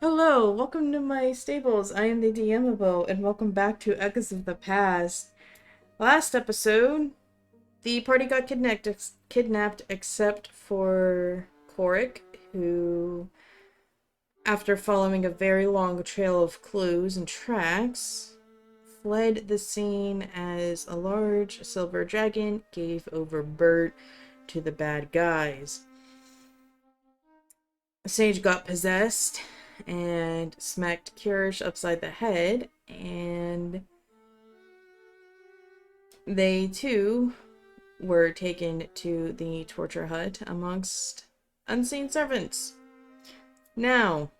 Hello, welcome to my stables. I am the DMobo, and welcome back to Echoes of the Past. Last episode, the party got kidnapped except for Korric, who, after following a very long trail of clues and tracks, fled the scene as a large silver dragon gave over Bert to the bad guys. Sage got possessed and smacked Kyrish upside the head, and they too were taken to the torture hut amongst unseen servants. Now,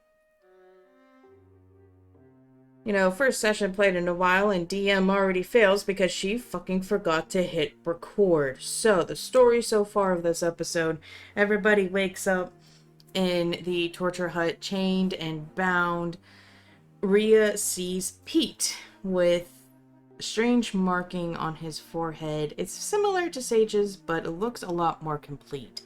first session played in a while, and DM already fails because she fucking forgot to hit record. So, the story so far of this episode, everybody wakes up in the torture hut, chained and bound. Rhea sees Pete with a strange marking on his forehead. It's similar to Sage's, but it looks a lot more complete.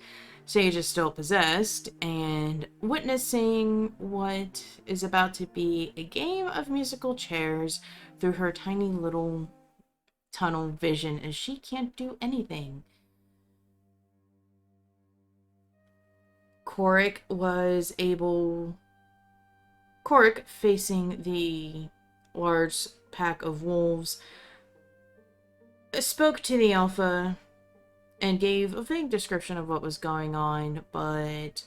Sage is still possessed and witnessing what is about to be a game of musical chairs through her tiny little tunnel vision as she can't do anything. Korric facing the large pack of wolves, spoke to the Alpha and gave a vague description of what was going on, but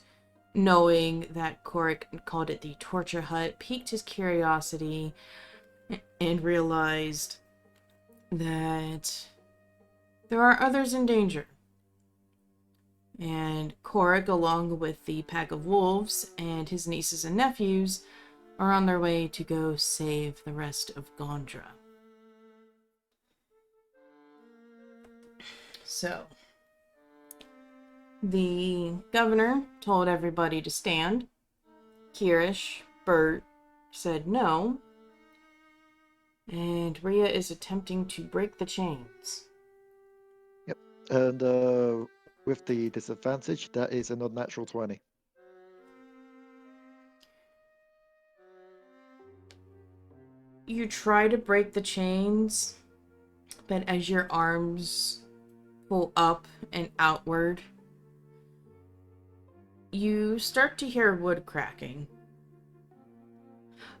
knowing that Korric called it the torture hut piqued his curiosity and realized that there are others in danger. And Korric, along with the pack of wolves and his nieces and nephews, are on their way to go save the rest of Gondra. So, the governor told everybody to stand. Kyrish, Bert, said no. And Rhea is attempting to break the chains. Yep. And with the disadvantage, that is an unnatural 20. You try to break the chains, but as your arms pull up and outward, you start to hear wood cracking.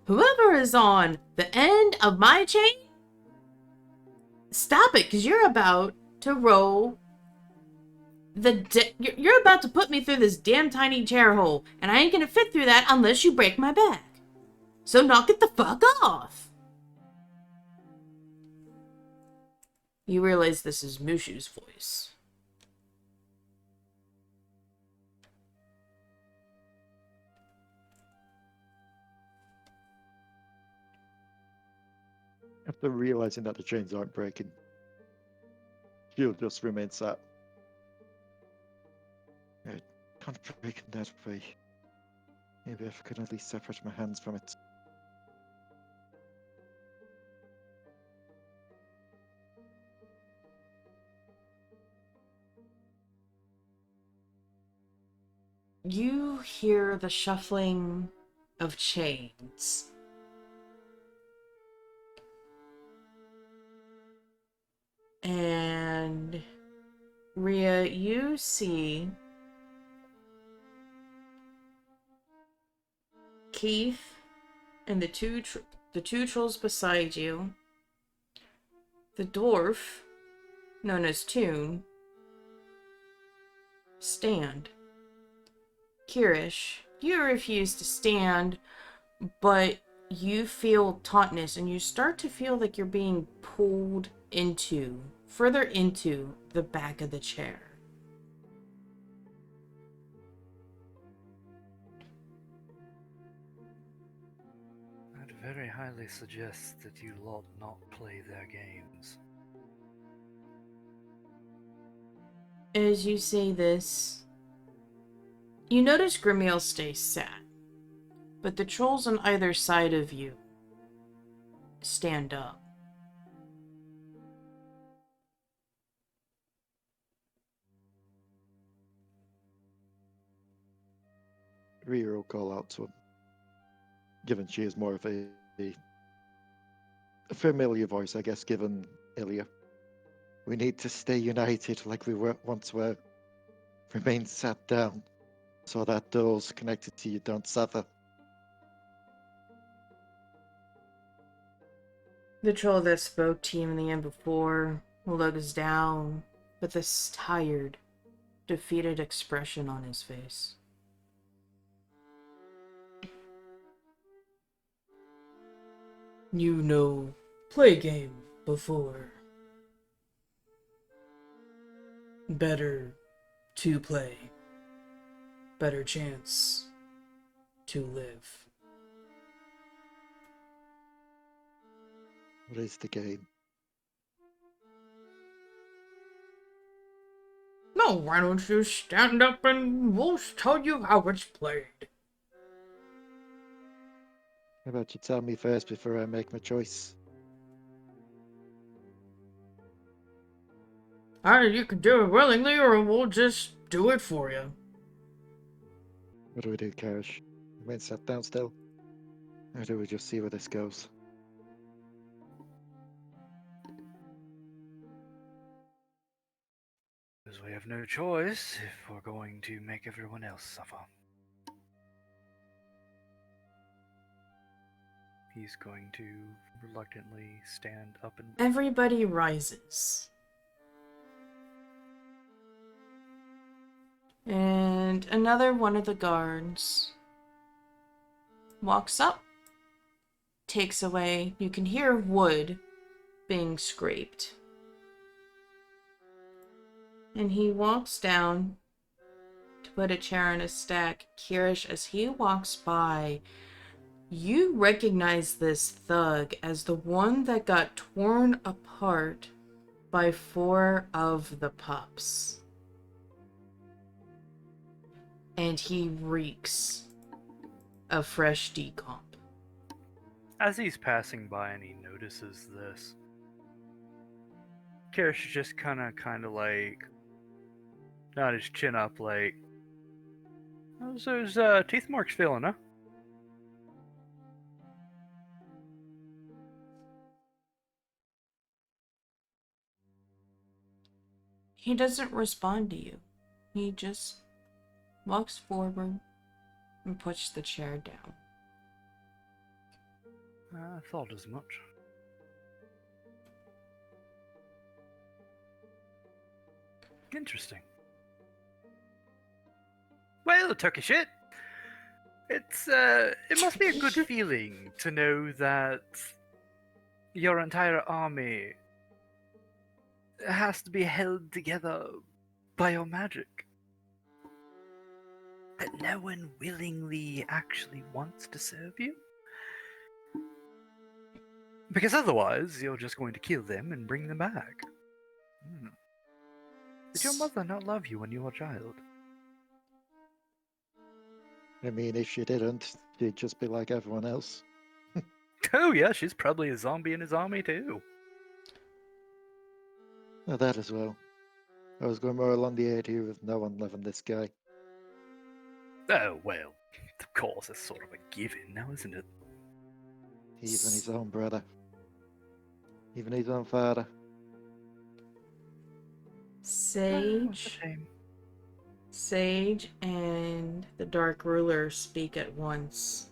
Whoever is on the end of my chain, stop it, because you're about to roll you're about to put me through this damn tiny chair hole, and I ain't gonna fit through that unless you break my back. So knock it the fuck off. You realize this is Mushu's voice. After realizing that the chains aren't breaking, she'll just remain sat. I can't break in that way. Maybe if I could at least separate my hands from it. You hear the shuffling of chains. And Rhea, you see Keith and the two trolls beside you. The dwarf, known as Toon, stand. Kyrish, you refuse to stand, but you feel tautness and you start to feel like you're being pulled further into the back of the chair. I'd very highly suggest that you lot not play their games. As you say this, you notice Grimiel stays sat, but the trolls on either side of you stand up. Rhea will call out to him. given she is more of a familiar voice, I guess, given Ilya. We need to stay united like we once were. Remain sat down so that those connected to you don't suffer. The troll that spoke to you in the end before looks down with this tired, defeated expression on his face. You know, play game before. Better to play. Better chance to live. What is the game? No, why don't you stand up and we'll tell you how it's played. How about you tell me first before I make my choice? Either you can do it willingly or we'll just do it for you. What do we do, Kyrish? Remain sat down still? Or do we just see where this goes? Because we have no choice if we're going to make everyone else suffer. He's going to reluctantly stand up and... Everybody rises. And another one of the guards walks up, takes away. You can hear wood being scraped. And he walks down to put a chair in a stack. Kyrish, as he walks by, you recognize this thug as the one that got torn apart by 4 of the pups. And he reeks of fresh decomp. As he's passing by and he notices this, Kyrish just kind of like nod his chin up like, how's those teeth marks feeling, huh? He doesn't respond to you. He just walks forward and puts the chair down. I thought as much. Interesting. Well, turkey shit. It must be a good feeling to know that your entire army has to be held together by your magic. That no one willingly actually wants to serve you. Because otherwise, you're just going to kill them and bring them back. Did your mother not love you when you were a child? I mean, if she didn't, she'd just be like everyone else. Oh yeah, she's probably a zombie in his army too. Oh, that as well. I was going more along the idea of no one loving this guy. Oh well, of course, it's sort of a given now, isn't it? Even his own brother. Even his own father. Sage, Sage, and the Dark Ruler speak at once.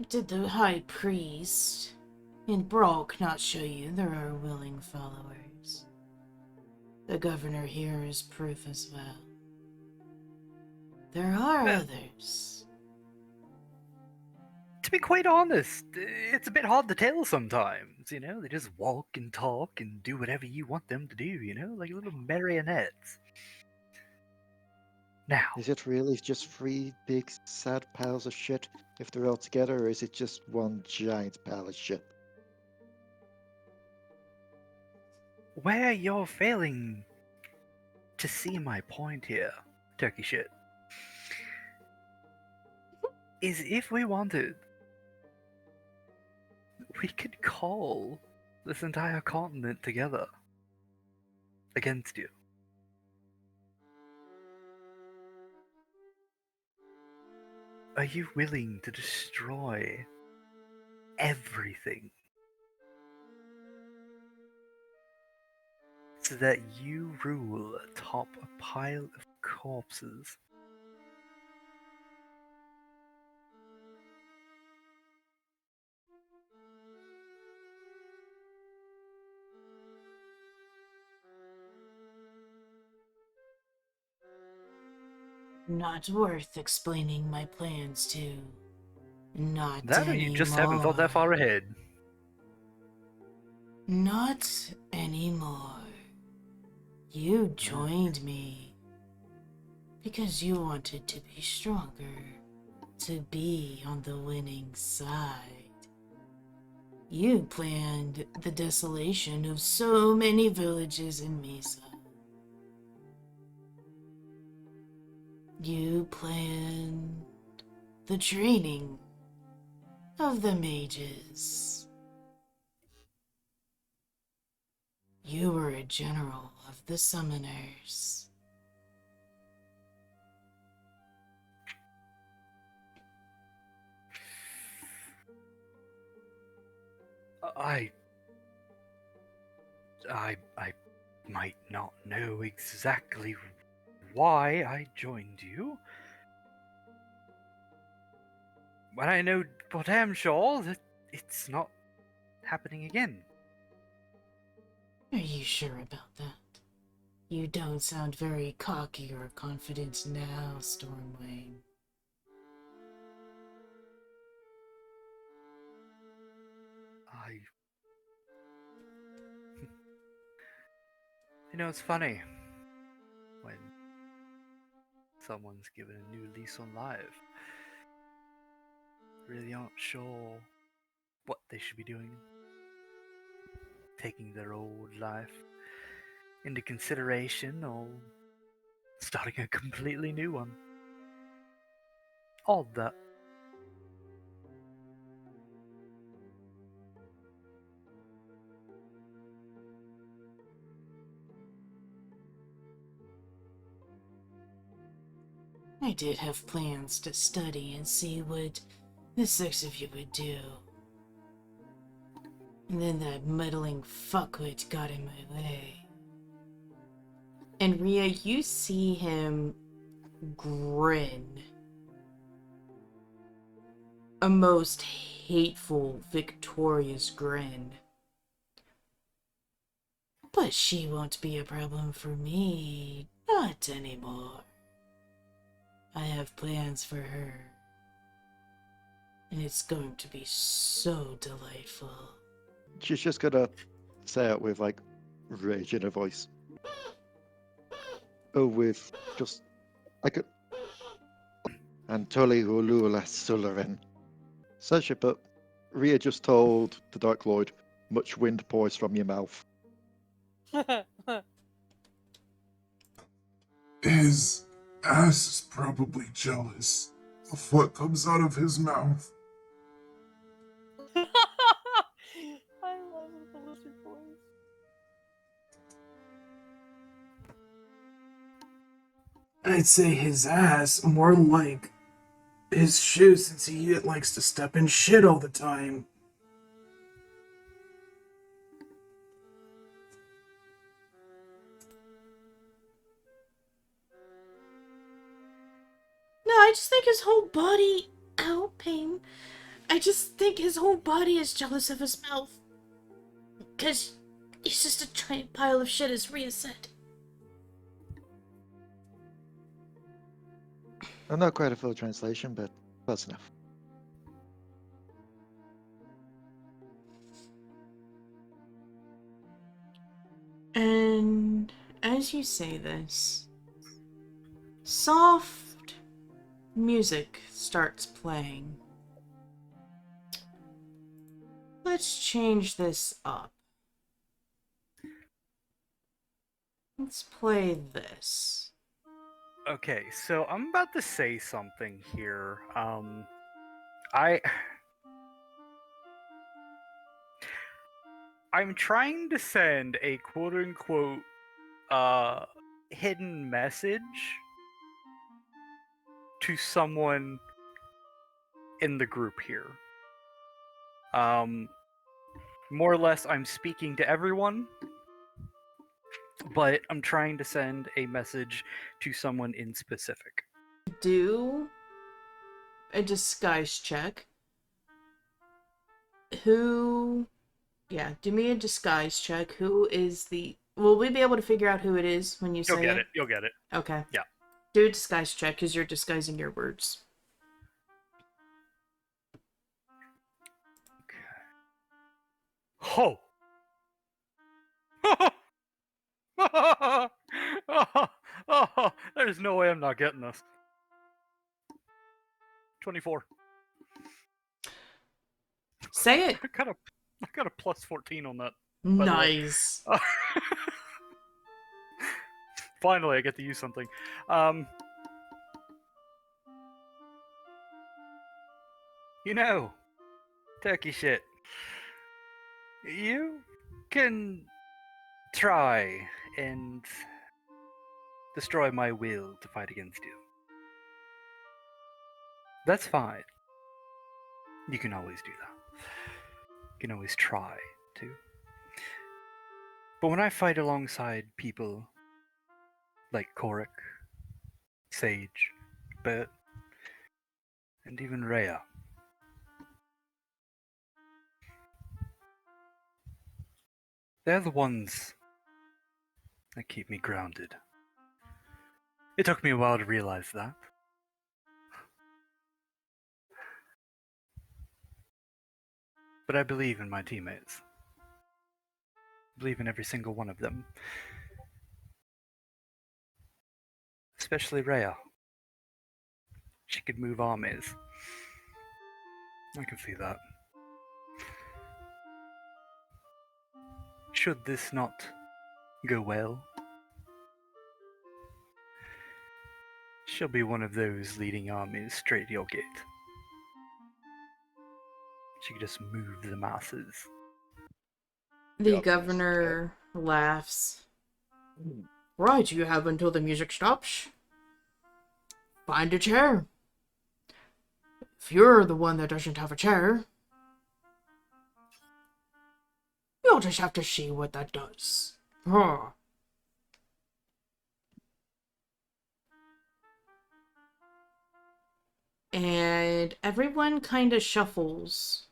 Did the High Priest and Brock not show you there are willing followers? The Governor here is proof as well. There are others. To be quite honest, it's a bit hard to tell sometimes, you know? They just walk and talk and do whatever you want them to do, you know? Like little marionettes. Now, Is it really just 3 big sad piles of shit if they're all together, or is it just one giant pile of shit? where you're failing to see my point here, turkey shit, is if we wanted, we could call this entire continent together against you. Are you willing to destroy everything so that you rule atop a pile of corpses? Not worth explaining my plans to. Not That or you just haven't thought that far ahead. Not anymore. You joined me because you wanted to be stronger, to be on the winning side. You planned the desolation of so many villages in Mesa. You planned the training of the mages. You were a general of the summoners. I might not know exactly why I joined you, but I know for damn sure that it's not happening again. Are you sure about that? You don't sound very cocky or confident now, Stormwing. You know, it's funny when someone's given a new lease on life. Really aren't sure what they should be doing. Taking their old life into consideration or starting a completely new one. All that. I did have plans to study and see what the six of you would do. And then that meddling fuckwit got in my way. And Rhea, you see him grin. A most hateful, victorious grin. But she won't be a problem for me. Not anymore. I have plans for her. And it's going to be so delightful. She's just gonna say it with like rage in her voice. Oh, with just like a and Tully Hulula Sullivan. Says it, but Rhea just told the Dark Lord, much wind pours from your mouth. His ass is probably jealous of what comes out of his mouth. I love the lizard voice. I'd say his ass, more like his shoes, since he likes to step in shit all the time. No, I just think his whole body... Ow, pain. I just think his whole body is jealous of his mouth. Because he's just a giant pile of shit, as Rhea said. I'm not quite a full translation, but close enough. And as you say this, soft music starts playing. Let's change this up. Let's play this. Okay, so I'm about to say something here. I'm trying to send a quote-unquote hidden message to someone in the group here. More or less, I'm speaking to everyone, but I'm trying to send a message to someone in specific. Do a disguise check. Who... Yeah, do me a disguise check. Who is the... Will we be able to figure out who it is when you say You'll get it. You'll get it. Okay. Yeah. Do a disguise check, because you're disguising your words. Ho! There's no way I'm not getting this. 24. Say it! I got a plus 14 on that. By the way. Nice. Finally, I get to use something. You know, turkey shit. You can try and destroy my will to fight against you. That's fine. You can always do that. You can always try to. But when I fight alongside people like Korric, Sage, Bert, and even Rhea, they're the ones that keep me grounded. It took me a while to realize that. But I believe in my teammates. I believe in every single one of them. Especially Rhea. She could move armies. I can see that. Should this not go well, she'll be one of those leading armies straight to your gate. She could just move the masses. The Yep. governor laughs. Right, you have until the music stops. Find a chair. If you're the one that doesn't have a chair, you'll just have to see what that does. Huh. And everyone kind of shuffles.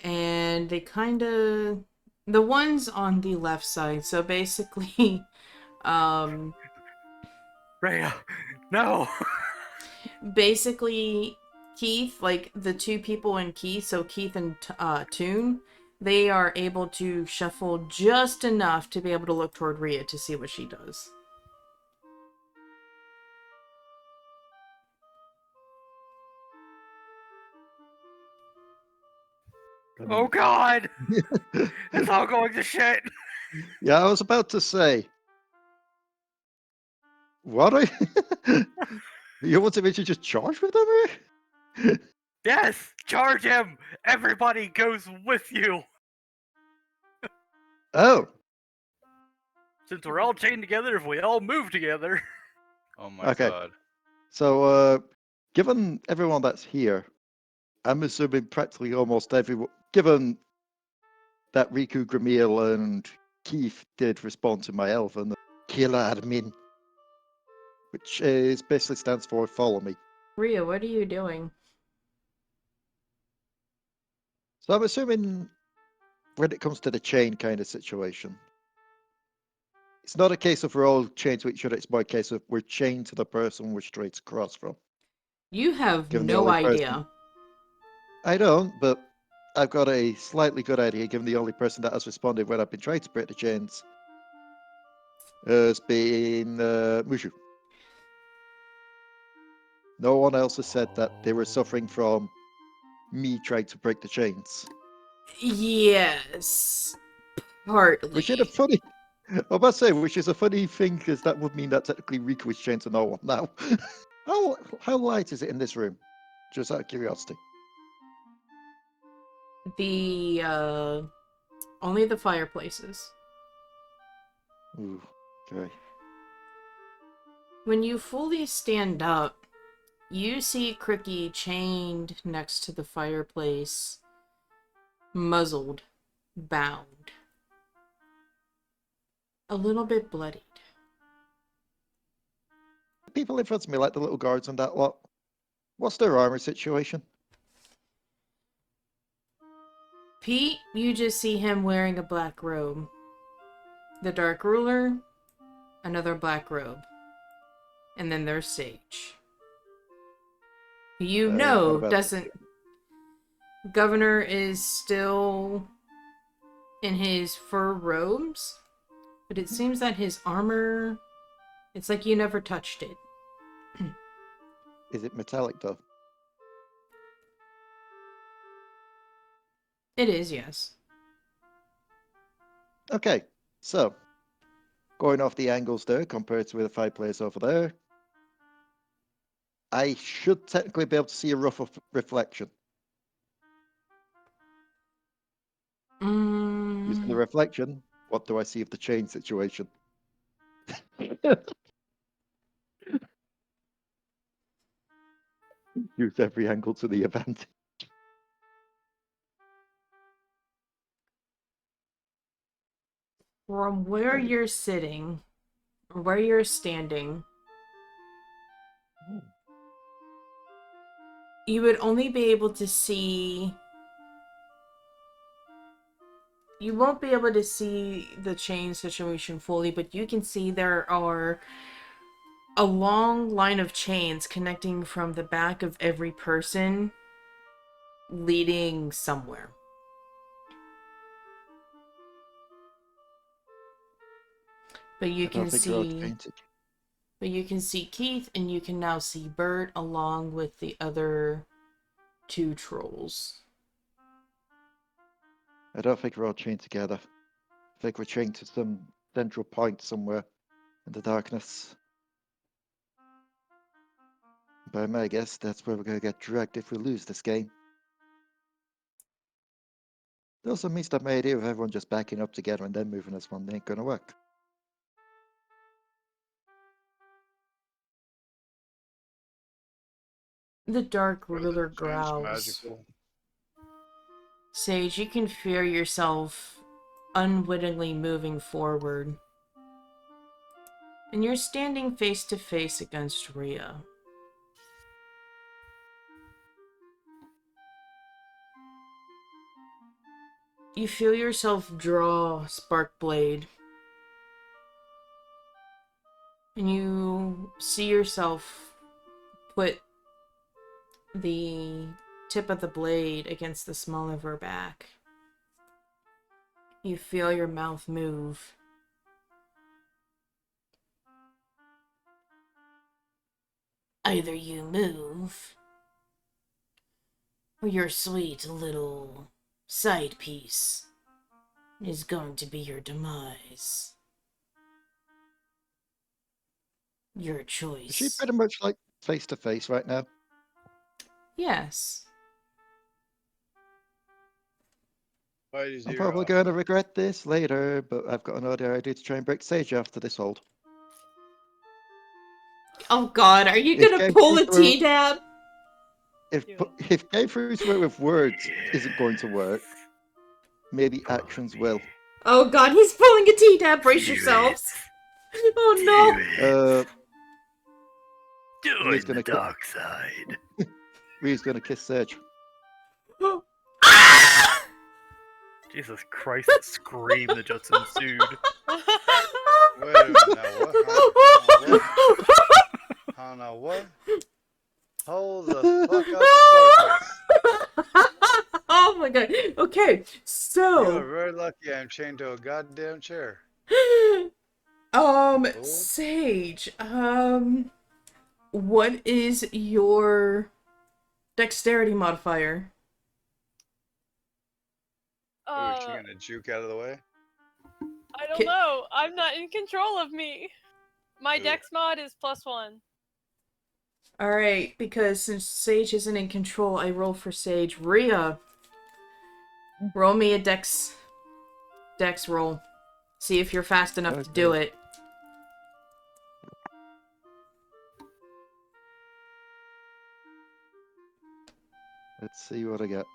And they kind of... The ones on the left side, so basically, Rhea, no! basically, Keith, like the two people in Keith, so Keith and Toon, they are able to shuffle just enough to be able to look toward Rhea to see what she does. Oh god! It's all going to shit! Yeah, I was about to say. What are you want me to just charge with them? Rhea? Yes! Charge him! Everybody goes with you! Oh, Since we're all chained together, if we all move together. Oh my Okay. god. so given everyone that's here, I'm assuming practically almost everyone, given that Riku, Gramil, and Keith did respond to my elven killer admin, which basically stands for follow me. Rhea, what are you doing? So I'm assuming when it comes to the chain kind of situation, it's not a case of we're all chained to each other, it's more a case of we're chained to the person we're straight across from. You have Given the no only person- idea. I don't, but I've got a slightly good idea, given the only person that has responded when I've been trying to break the chains has been Mushu. No one else has said that they were suffering from me trying to break the chains. Yes. Partly. Which is a funny... I was about to say, which is a funny thing, because that would mean that technically Riku is chained to no one now. how light is it in this room? Just out of curiosity. The, only the fireplaces. Ooh, okay. When you fully stand up, You see Cricky chained next to the fireplace, muzzled, bound, a little bit bloodied. People in front of me, like the little guards and that lot. What's their armor situation? Pete, you just see him wearing a black robe. The Dark Ruler, another black robe. And then there's Sage. You What know, about doesn't... Governor is still in his fur robes, but it seems that his armor, it's like you never touched it. Is it metallic though? It is, yes. Okay, so going off the angles there compared to the fireplace over there, I should technically be able to see a rough reflection. Using the reflection, what do I see of the chain situation? Use every angle to the advantage. From where you're sitting, or where you're standing, you would only be able to see... You won't be able to see the chain situation fully, but you can see there are a long line of chains connecting from the back of every person, leading somewhere. But you can see... But you can see Keith, and you can now see Bert along with the other two trolls. I don't think we're all chained together. I think we're chained to some central point somewhere in the darkness. By my guess, that's where we're going to get dragged if we lose this game. It also means that my idea of everyone just backing up together and then moving as one ain't going to work. The Dark Or Ruler the chain's growls. magical. Sage, you can feel yourself unwittingly moving forward. And you're standing face to face against Rhea. You feel yourself draw Sparkblade. And you see yourself put the tip of the blade against the small of her back. You feel your mouth move. Either you move, or your sweet little side piece is going to be your demise. Your choice. Is she pretty much like face to face right now? Yes. Whitey's I'm ear probably off. going to regret this later, but I've got another idea to try and break Sage after this hold. Oh god, are you If gonna Game pull a Freak TDAB? if Game Freak's way with words isn't going to work, maybe actions will. Oh god, he's pulling a TDAB, brace yourselves! Oh no! Rhea's gonna dark side. Rhea's gonna kiss Sage. Jesus Christ, the scream that just ensued. Wait a minute, now what? Huh? Now what? Hold the fuck up, Sparkles. Oh my god. Okay, You so... are very lucky I'm chained to a goddamn chair. Sage, what is your dexterity modifier? Ooh, she gonna juke out of the way? I don't know. I'm not in control of me. My Ooh. dex mod is +1. Alright, because since Sage isn't in control, I roll for Sage. Rhea, roll me a dex roll. See if you're fast enough to do it. Let's see what I get.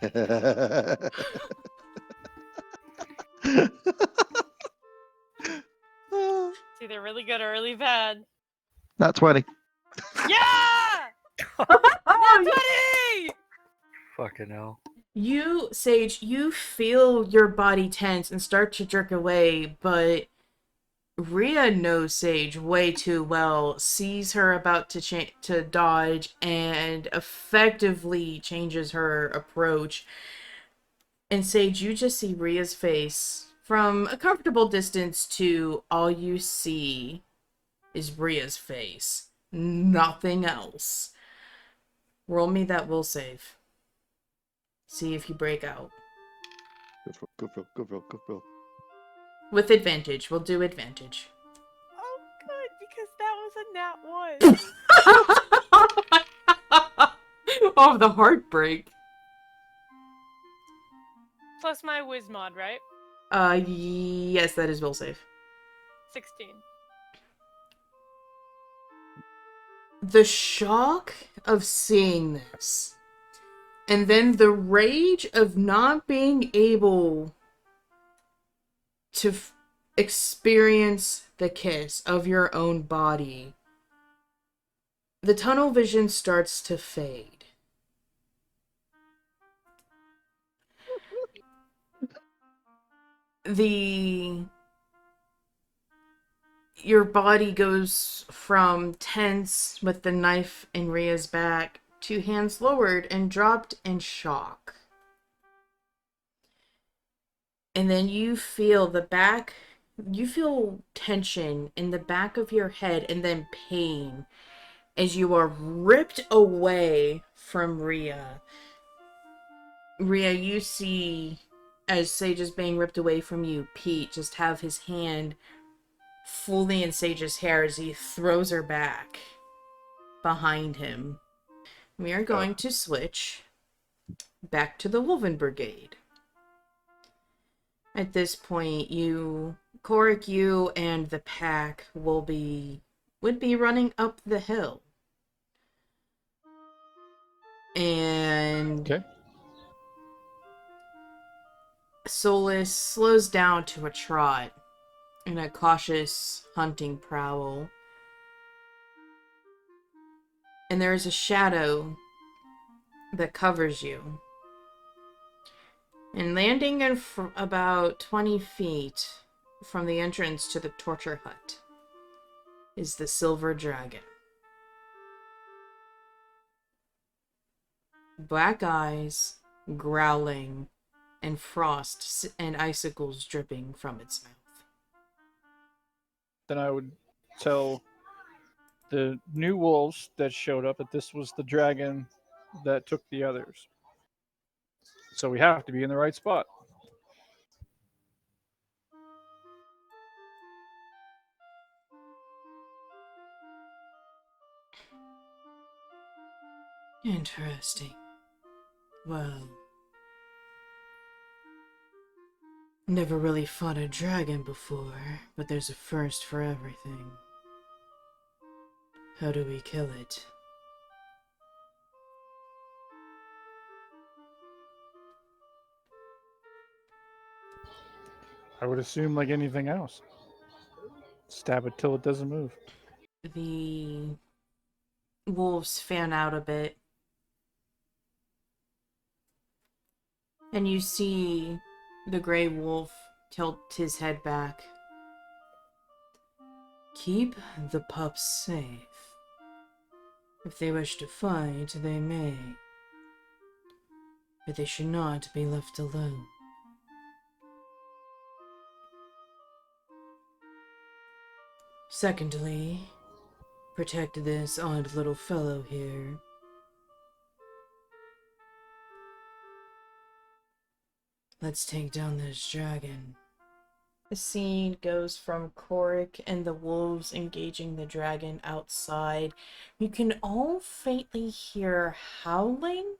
It's either really good or really bad. Not 20. Yeah! Oh, 20! Fucking hell. you, Sage, you feel your body tense and start to jerk away, but Rhea knows Sage way too well, sees her about to dodge, and effectively changes her approach. And Sage, you just see Rhea's face from a comfortable distance to all you see is Rhea's face. Nothing else. Roll me that will save. See if you break out. Good roll, good roll, good roll. With advantage. We'll do advantage. Oh, good, because that was a nat 1. Oh, the heartbreak. Plus my whiz mod, right? Yes, that is will save. 16. The shock of seeing this, and then the rage of not being able to experience the kiss of your own body. The tunnel vision starts to fade. Your body goes from tense with the knife in Rhea's back to hands lowered and dropped in shock. And then you feel tension in the back of your head and then pain as you are ripped away from Rhea. Rhea, you see, as Sage is being ripped away from you, Pete just have his hand fully in Sage's hair as he throws her back behind him. We are going to switch back to the Wolven Brigade. At this point, Korric, you and the pack would be running up the hill. And Okay. Solus slows down to a trot in a cautious hunting prowl. And there is a shadow that covers you. And landing in about 20 feet from the entrance to the torture hut is the silver dragon. Black eyes, growling, and frost and icicles dripping from its mouth. Then I would tell the new wolves that showed up that this was the dragon that took the others. So we have to be in the right spot. Interesting. Well, never really fought a dragon before, but there's a first for everything. How do we kill it? I would assume like anything else. Stab it till it doesn't move. The wolves fan out a bit. And you see the gray wolf tilt his head back. Keep the pups safe. If they wish to fight, they may. But they should not be left alone. Secondly, protect this odd little fellow here. Let's take down this dragon. The scene goes from Korric and the wolves engaging the dragon outside. You can all faintly hear howling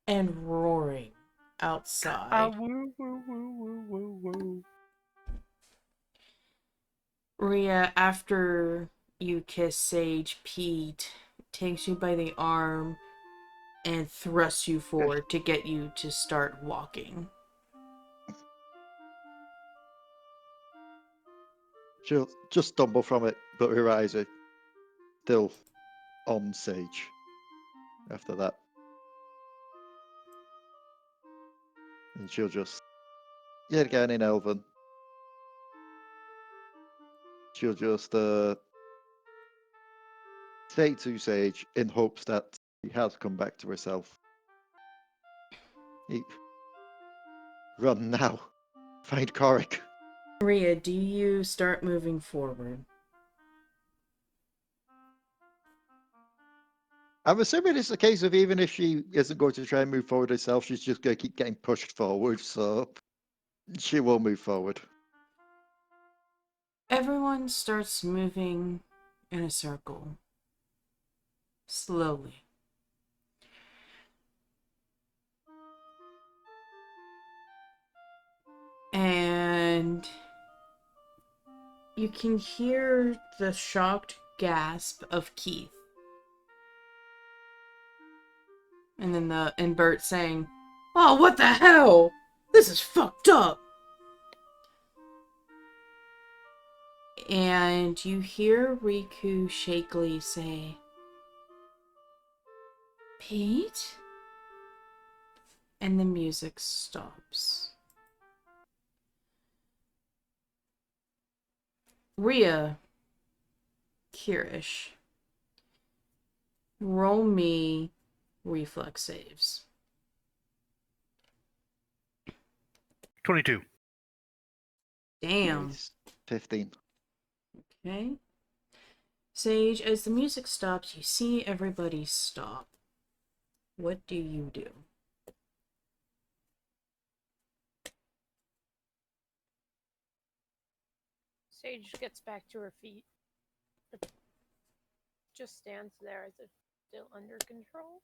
and roaring outside. Woo, woo, woo, woo, woo, woo. Rhea, after you kiss Sage, Pete takes you by the arm and thrusts you forward to get you to start walking. She'll just stumble from it, but her eyes are still on Sage after that. And she'll just, yet again in Elven, she'll just say to Sage in hopes that she has come back to herself. Run now. Find Korric. Rhea, do you start moving forward? I'm assuming it's a case of even if she isn't going to try and move forward herself, she's just going to keep getting pushed forward, so she will move forward. Everyone starts moving in a circle. Slowly. And you can hear the shocked gasp of Keith. And then Bert saying, "Oh, what the hell? This is fucked up." And you hear Riku shakily say, "Pete?" And the music stops. Rhea, Kyrish, roll me reflex saves. 22. Damn. Nice. 15. Okay. Sage, as the music stops, you see everybody stop. What do you do? Sage gets back to her feet. But just stands there as if still under control.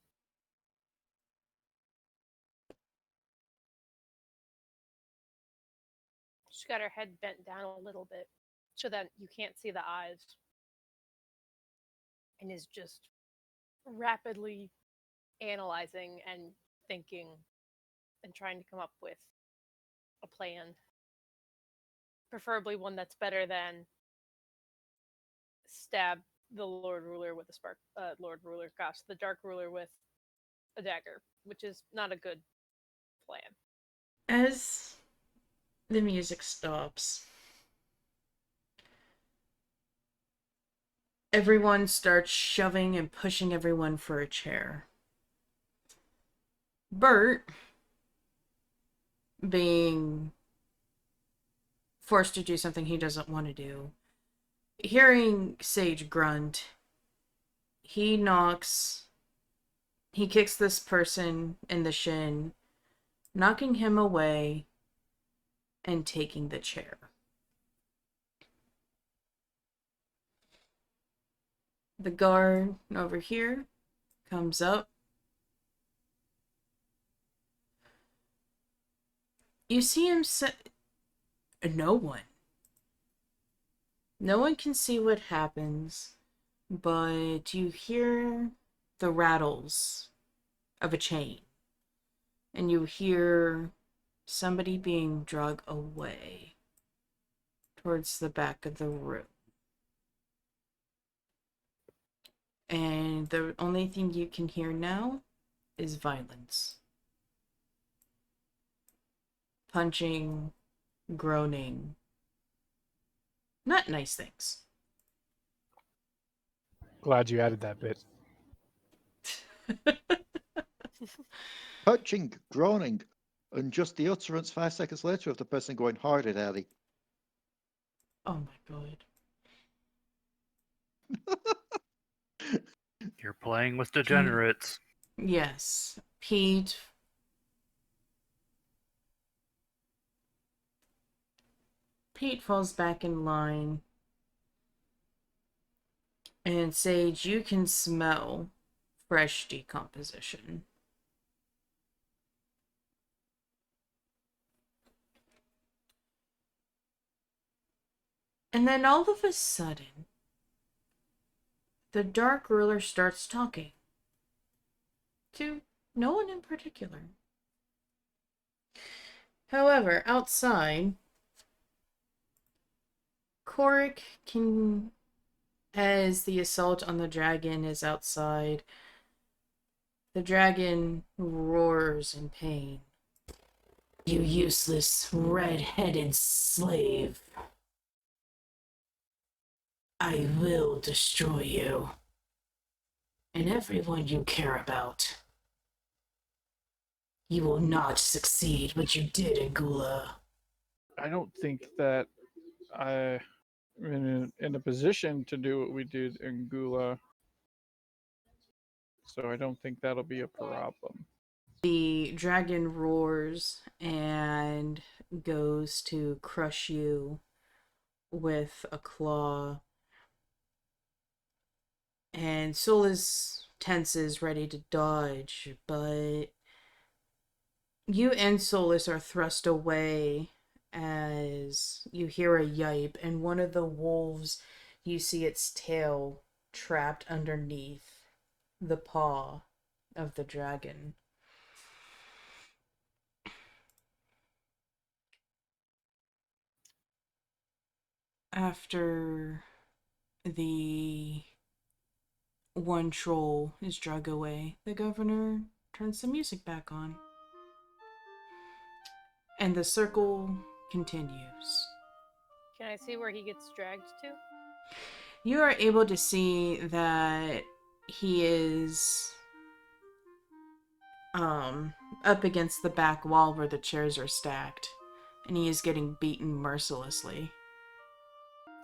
She's got her head bent down a little bit so that you can't see the eyes. And is just rapidly analyzing and thinking and trying to come up with a plan. Preferably one that's better than stab the Lord Ruler with a the Dark Ruler with a dagger, which is not a good plan. As the music stops, everyone starts shoving and pushing everyone for a chair. Bert, being forced to do something he doesn't want to do, hearing Sage grunt, he kicks this person in the shin, knocking him away and taking the chair. The guard over here comes up. You see him no one. No one can see what happens, but you hear the rattles of a chain. And you hear somebody being dragged away towards the back of the room. And the only thing you can hear now is violence. Punching, groaning. Not nice things. Glad you added that bit. Punching, groaning, and just the utterance 5 seconds later of the person going hard at Ellie. Oh my god. You're playing with degenerates. Yes. Pete falls back in line. And Sage, you can smell fresh decomposition. And then all of a sudden, the Dark Ruler starts talking. To no one in particular. However, outside, Korric can, as the assault on the dragon is outside, the dragon roars in pain. You useless, red-headed slave. I will destroy you. And everyone you care about. You will not succeed what you did in Gula. I don't think that I'm in a position to do what we did in Gula. So I don't think that'll be a problem. The dragon roars and goes to crush you with a claw. And Solus tenses, ready to dodge, but you and Solus are thrust away as you hear a yipe, and one of the wolves, you see its tail trapped underneath the paw of the dragon. After the one troll is drug away, the governor turns the music back on. And the circle continues. Can I see where he gets dragged to? You are able to see that he is up against the back wall where the chairs are stacked, and he is getting beaten mercilessly.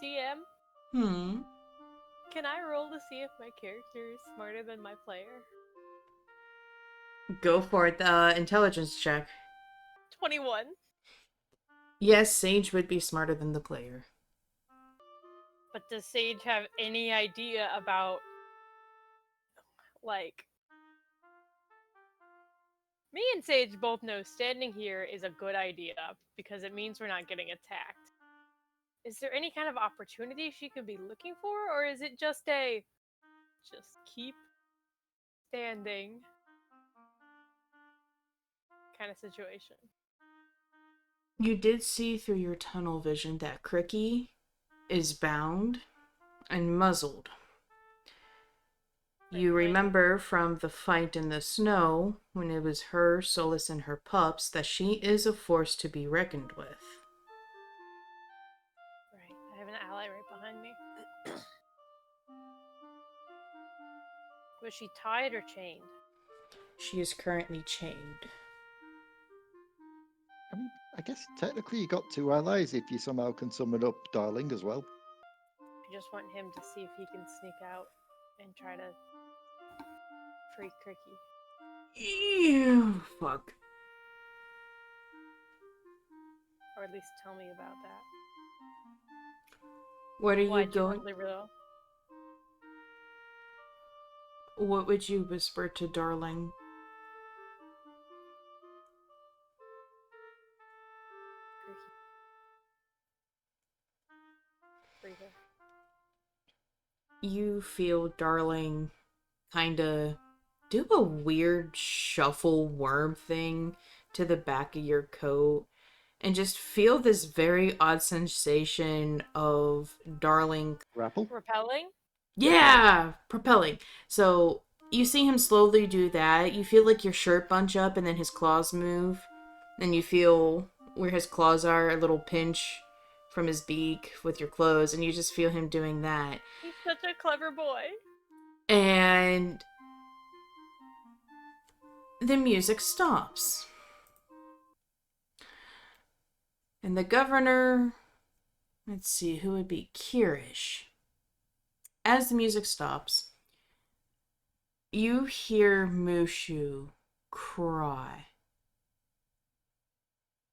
DM, can I roll to see if my character is smarter than my player? Go for it. The intelligence check. 21. Yes, Sage would be smarter than the player. But does Sage have any idea about, like... Me and Sage both know standing here is a good idea, because it means we're not getting attacked. Is there any kind of opportunity she could be looking for, or is it just keep standing kind of situation? You did see through your tunnel vision that Cricky is bound and muzzled. You remember from the fight in the snow, when it was her, Solus, and her pups, that she is a force to be reckoned with. Right, I have an ally right behind me. Was she tied or chained? She is currently chained. I mean, I guess technically you got two allies if you somehow can summon up Darling as well. I just want him to see if he can sneak out and try to free Cricky. Ew, fuck. Or at least tell me about that. What are you Why'd going? You real? What would you whisper to Darling? Free her. You feel Darling kinda do a weird shuffle worm thing to the back of your coat, and just feel this very odd sensation of Darling Grapple? Repelling? Yeah, propelling. So you see him slowly do that. You feel like your shirt bunch up and then his claws move. And you feel where his claws are, a little pinch from his beak with your clothes. And you just feel him doing that. He's such a clever boy. And the music stops. And the governor, let's see, who would be Kyrish. As the music stops, you hear Mushu cry.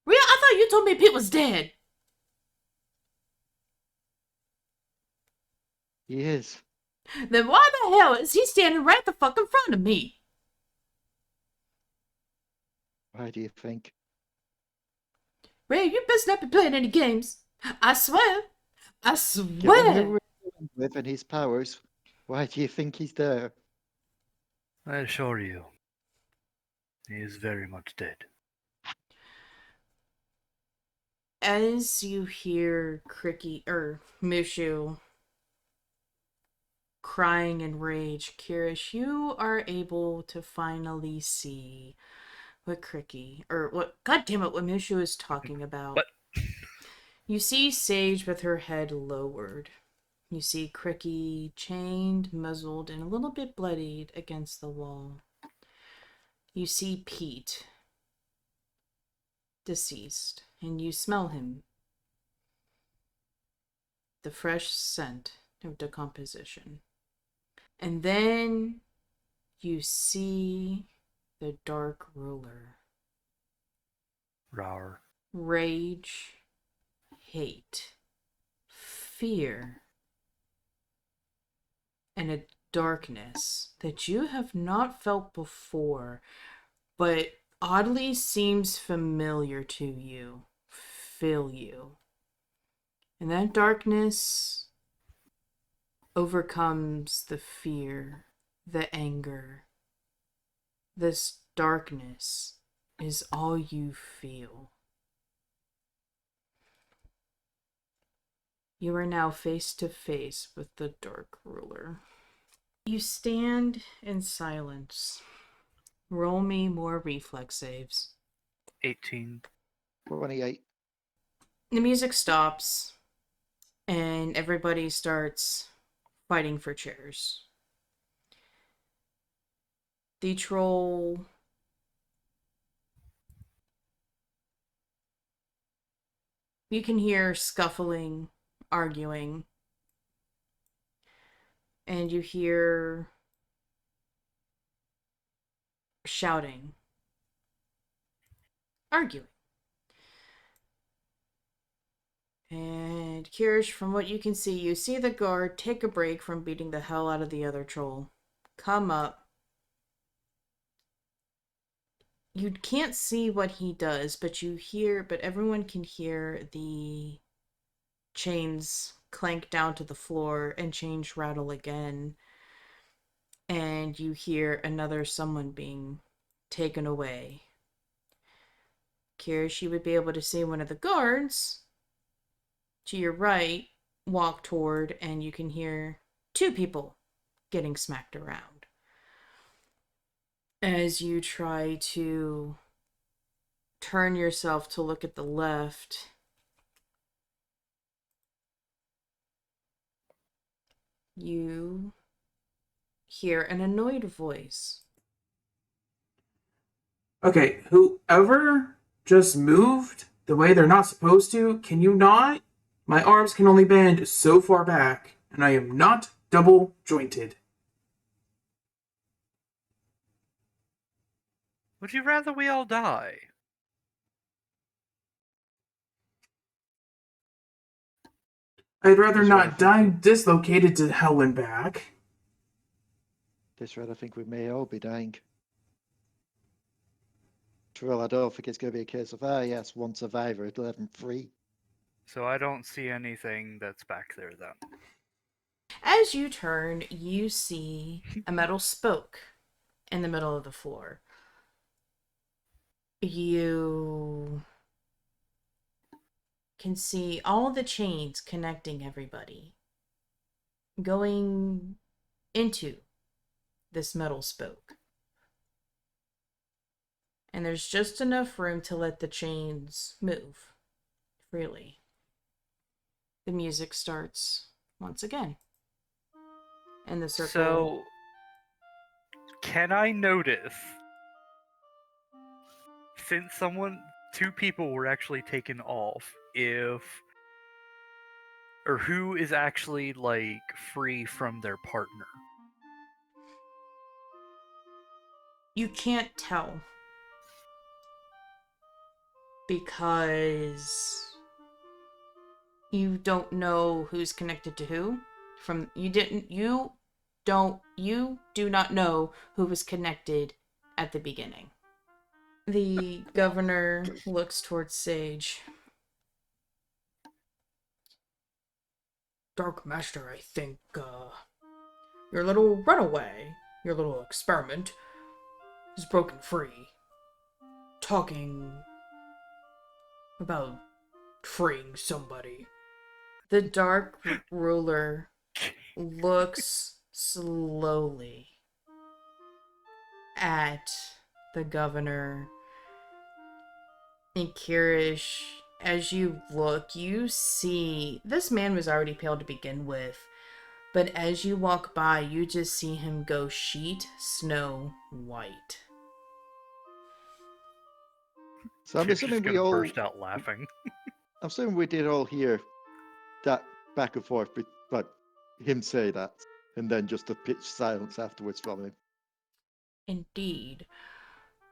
Rhea, I thought you told me Pete was dead. He is. Then why the hell is he standing right the fuck in front of me? Why do you think? Rhea, you best not be playing any games. I swear, I Given who swear! we're dealing with and his powers, why do you think he's there? I assure you, he is very much dead. As you hear Mushu crying in rage, Kyrish, you are able to finally see what Mushu is talking about. What? You see Sage with her head lowered. You see Cricky chained, muzzled, and a little bit bloodied against the wall. You see Pete, deceased, and you smell him. The fresh scent of decomposition. And then you see the Dark Ruler. Rawr. Rage, hate, fear, and a darkness that you have not felt before, but oddly seems familiar to you, fill you. And that darkness overcomes the fear, the anger. This darkness is all you feel. You are now face to face with the Dark Ruler. You stand in silence. Roll me more reflex saves. 18. 28. The music stops, and everybody starts fighting for chairs. The troll you can hear scuffling, arguing, and you hear shouting, arguing. And Kyrish, from what you can see, you see the guard take a break from beating the hell out of the other troll. Come up. You can't see what he does, but everyone can hear the chains clank down to the floor and chains rattle again. And you hear another someone being taken away. Kyrish, you would be able to see one of the guards to your right walk toward, and you can hear two people getting smacked around. As you try to turn yourself to look at the left, you hear an annoyed voice. Okay, whoever just moved the way they're not supposed to, can you not? My arms can only bend so far back, and I am not double jointed. Would you rather we all die? I'd rather This not right, die dislocated to hell and back. This red, I think we may all be dying. Trill, I don't think it's going to be a case of, yes, one survivor, 11 free. So I don't see anything that's back there then. As you turn, you see a metal spoke in the middle of the floor. You can see all the chains connecting everybody going into this metal spoke. And there's just enough room to let the chains move freely. The music starts once again. And the circle... So, can I notice, since two people were actually taken off, or who is actually, free from their partner? You can't tell. Because you don't know who's connected to who. You do not know who was connected at the beginning. The governor looks towards Sage. Dark Master, I think, your little runaway, your little experiment, is broken free. Talking about freeing somebody. The Dark Ruler looks slowly at the governor. And Kyrish, as you look, you see this man was already pale to begin with, but as you walk by, you just see him go sheet snow white. So I'm Kid's assuming just we gonna all. burst out laughing. I'm assuming we did all hear that back and forth, like him say that, and then just a pitch silence afterwards from him. Indeed.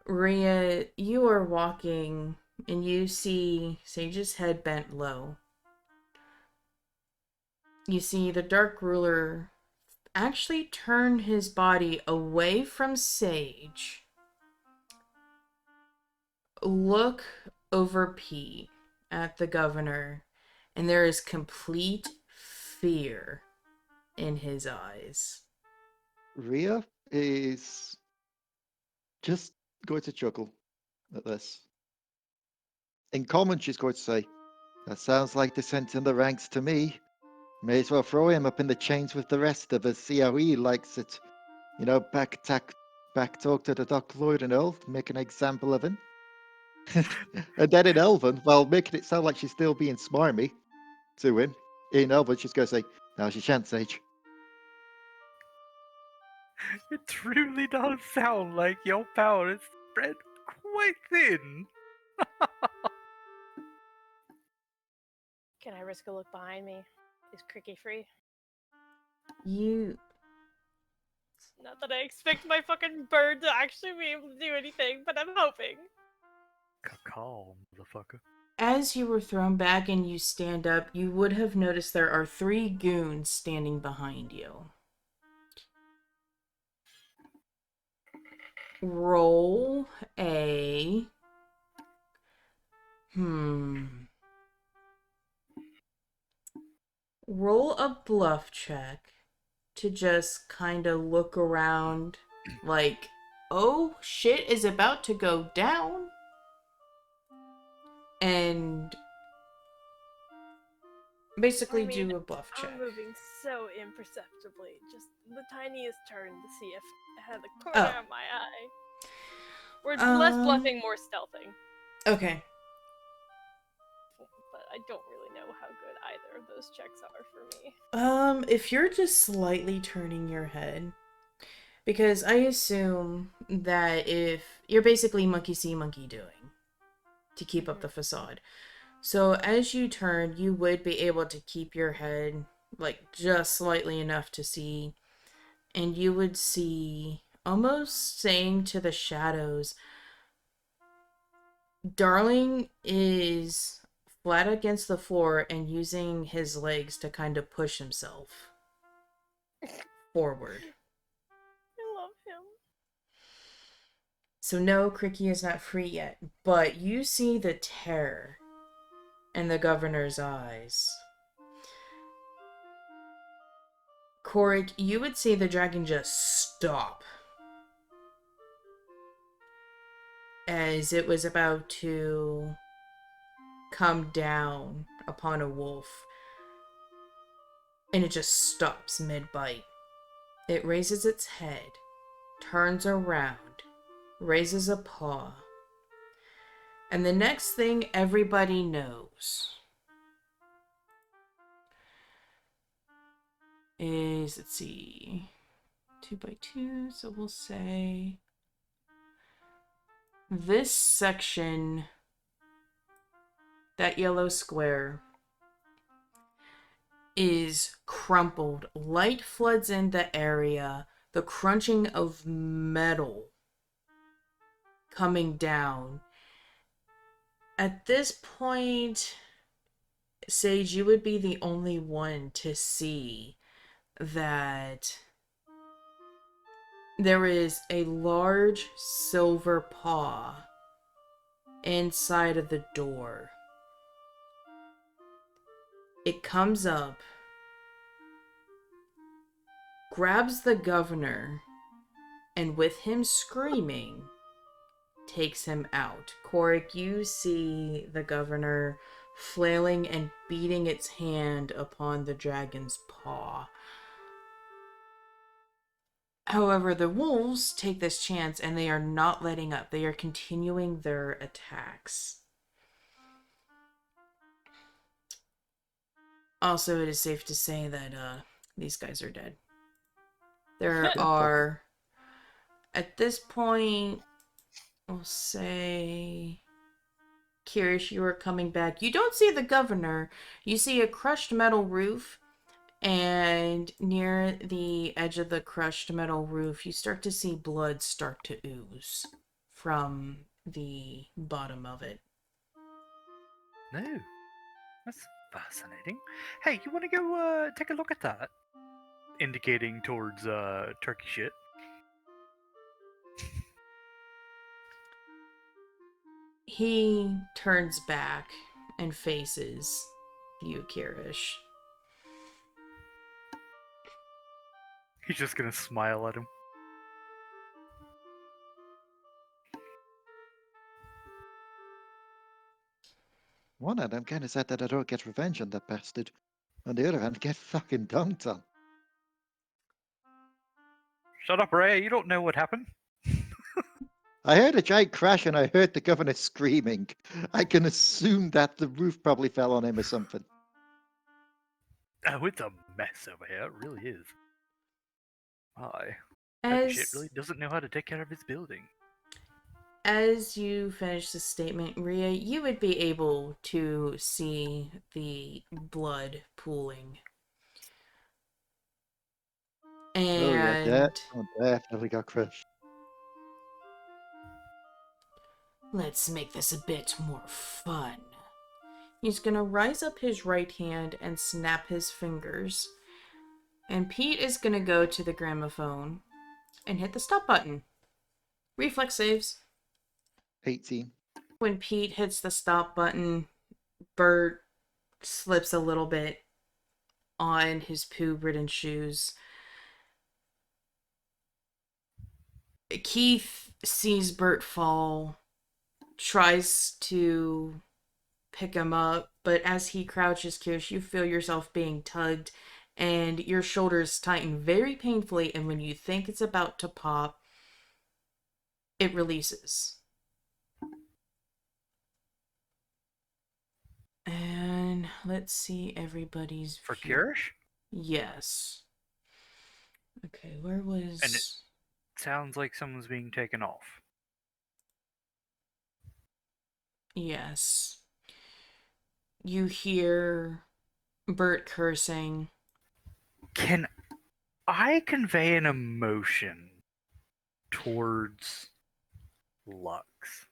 Rhea, you are walking and you see Sage's head bent low. You see the Dark Ruler actually turn his body away from Sage, look over P at the governor, and there is complete fear in his eyes. Rhea is just going to chuckle at this. In common, she's going to say, "That sounds like descent in the ranks to me. May as well throw him up in the chains with the rest of us, see how he likes it. You know, back talk to the Doc Lloyd and Earl, make an example of him." And then in Elven, well, making it sound like she's still being smarmy to him, in Elven, she's going to say, "Now she shan't, Sage." It truly does sound like your power is spread quite thin. Can I risk a look behind me? Is Cricky free? You Not that I expect my fucking bird to actually be able to do anything, but I'm hoping. Cacao, motherfucker. As you were thrown back and you stand up, you would have noticed there are 3 goons standing behind you. Roll a... Roll a bluff check to just kind of look around like, oh, shit is about to go down. And basically do a bluff check. I'm moving so imperceptibly, just the tiniest turn to see if I had the Oh. corner of my eye. We're less bluffing, more stealthing. Okay. But I don't really know how good either of those checks are for me. If you're just slightly turning your head, because I assume that if you're basically monkey see, monkey doing to keep up the facade. So as you turn, you would be able to keep your head like just slightly enough to see, and you would see, almost saying to the shadows, Darling is flat against the floor and using his legs to kind of push himself forward. I love him. So no, Cricky is not free yet, but you see the terror in the governor's eyes. Korric, you would see the dragon just stop as it was about to come down upon a wolf, and it just stops mid-bite. It raises its head, turns around, raises a paw, and the next thing everybody knows is, let's see, 2x2, so we'll say this section, that yellow square, is crumpled. Light floods in the area, the crunching of metal coming down. At this point, Sage, you would be the only one to see that there is a large silver paw inside of the door. It comes up grabs the governor, and with him screaming, takes him out. Korric, you see the governor flailing and beating its hand upon the dragon's paw. However, the wolves take this chance and they are not letting up. They are continuing their attacks. Also, it is safe to say that these guys are dead. There are, at this point, we'll say, Kyrish, you are coming back. You don't see the governor. You see a crushed metal roof, and near the edge of the crushed metal roof, you start to see blood start to ooze from the bottom of it. No, that's fascinating. Hey, you want to go take a look at that? Indicating towards turkey shit. He turns back and faces you, Kyrish. He's just gonna smile at him. One hand, I'm kind of sad that I don't get revenge on that bastard. On the other hand, get fucking dunked on. Shut up, Rhea. You don't know what happened. I heard a giant crash and I heard the governor screaming. I can assume that the roof probably fell on him or something. Oh, it's a mess over here. It really is. My turkey shit really doesn't know how to take care of his building. As you finish the statement, Rhea, you would be able to see the blood pooling. And definitely got crushed. let's make this a bit more fun. He's gonna rise up his right hand and snap his fingers. And Pete is gonna go to the gramophone and hit the stop button. Reflex saves. 18. When Pete hits the stop button, Bert slips a little bit on his poo-ridden shoes. Keith sees Bert fall, tries to pick him up, but as he crouches, Kyrish, you feel yourself being tugged, and your shoulders tighten very painfully, and when you think it's about to pop, it releases. And let's see everybody's For view. Kyrish? Yes. Okay, where was... And it sounds like someone's being taken off. Yes. You hear Bert cursing. Can I convey an emotion towards Lux?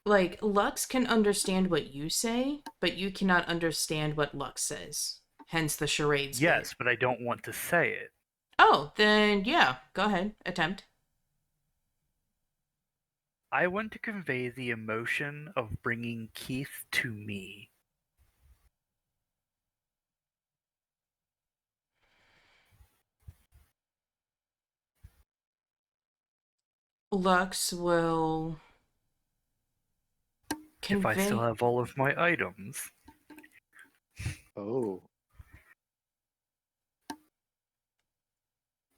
Like, Lux can understand what you say, but you cannot understand what Lux says. Hence the charades. Yes, but I don't want to say it. Oh, then yeah, go ahead. Attempt. I want to convey the emotion of bringing Keith to me. Lux will convey... If I still have all of my items. Oh.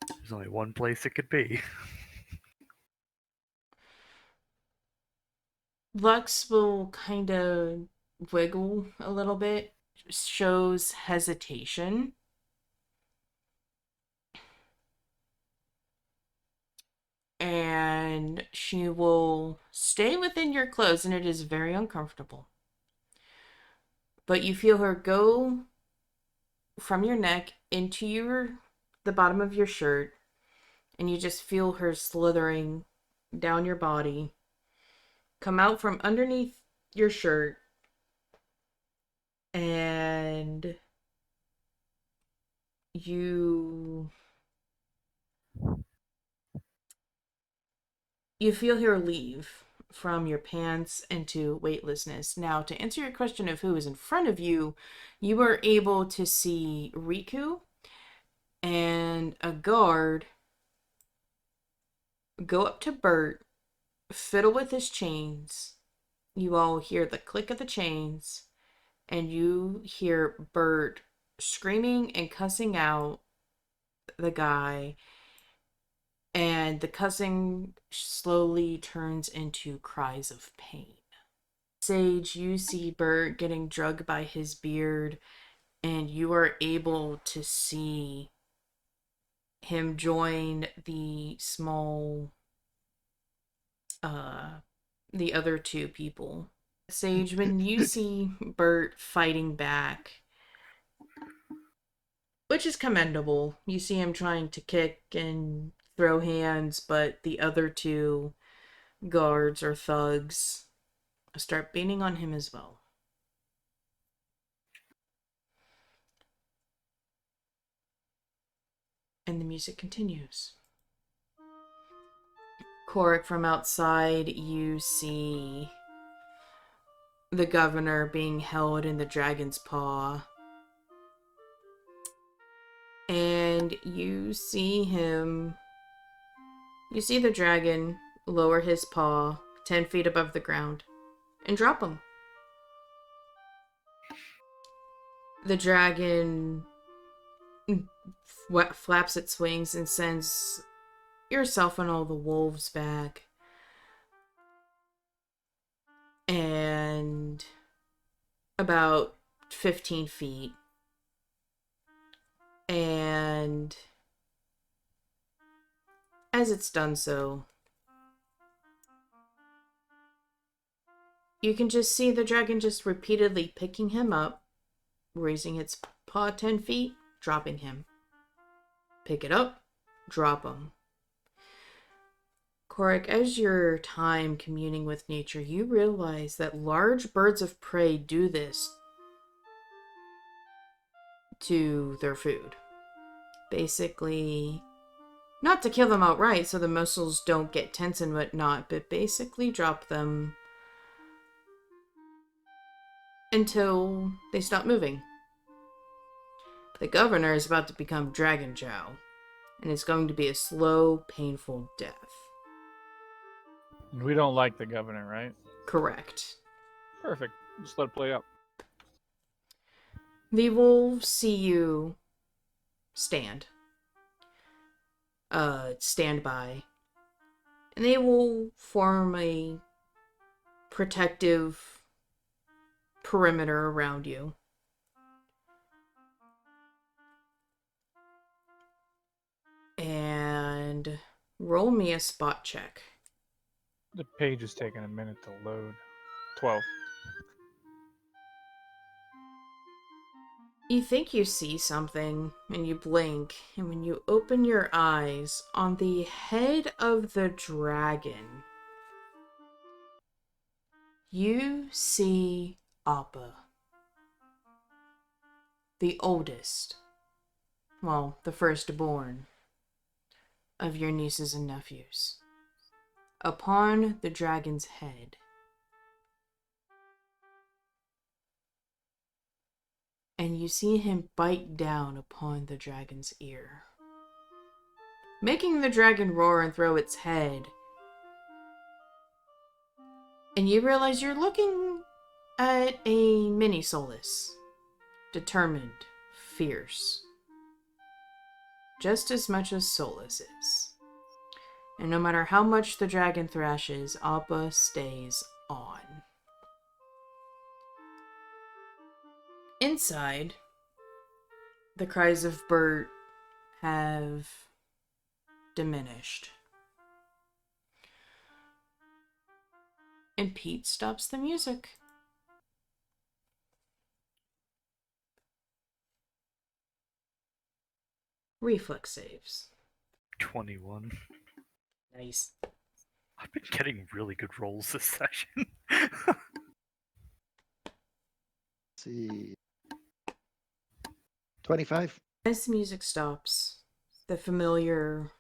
There's only one place it could be. Lux will kind of wiggle a little bit, shows hesitation. And she will stay within your clothes, and it is very uncomfortable. But you feel her go from your neck into the bottom of your shirt, and you just feel her slithering down your body, come out from underneath your shirt, and you feel her leave from your pants into weightlessness. Now, to answer your question of who is in front of you, you are able to see Riku and a guard go up to Bert, fiddle with his chains. You all hear the click of the chains, and you hear Bert screaming and cussing out the guy, and the cussing slowly turns into cries of pain. Sage, you see Bert getting drugged by his beard, and you are able to see him join the small, the other two people. Sage, when you see Bert fighting back, which is commendable, you see him trying to kick and throw hands, but the other two guards or thugs start beating on him as well. And the music continues. Korric, from outside, you see the governor being held in the dragon's paw. And you see the dragon lower his paw 10 feet above the ground and drop him. The dragon flaps its wings and sends yourself and all the wolves back. And about 15 feet. And as it's done so, you can just see the dragon just repeatedly picking him up, raising its paw 10 feet, dropping him. Pick it up, drop him. Korric, as your time communing with nature, you realize that large birds of prey do this to their food. Basically, not to kill them outright so the muscles don't get tense and whatnot, but basically drop them until they stop moving. The governor is about to become Dragon Chow, and it's going to be a slow, painful death. We don't like the governor, right? Correct. Perfect. Just let it play out. The wolves see you stand by, and they will form a protective perimeter around you. And roll me a spot check. The page is taking a minute to load. 12. You think you see something, and you blink, and when you open your eyes, on the head of the dragon, you see Appa, the oldest, well, the firstborn of your nieces and nephews, upon the dragon's head. And you see him bite down upon the dragon's ear, making the dragon roar and throw its head. And you realize you're looking at a mini Solus, determined, fierce, just as much as Solus is. And no matter how much the dragon thrashes, Appa stays on. Inside, the cries of Bert have diminished. And Pete stops the music. Reflex saves. 21. Nice. I've been getting really good rolls this session. See. 25. As the music stops, the familiar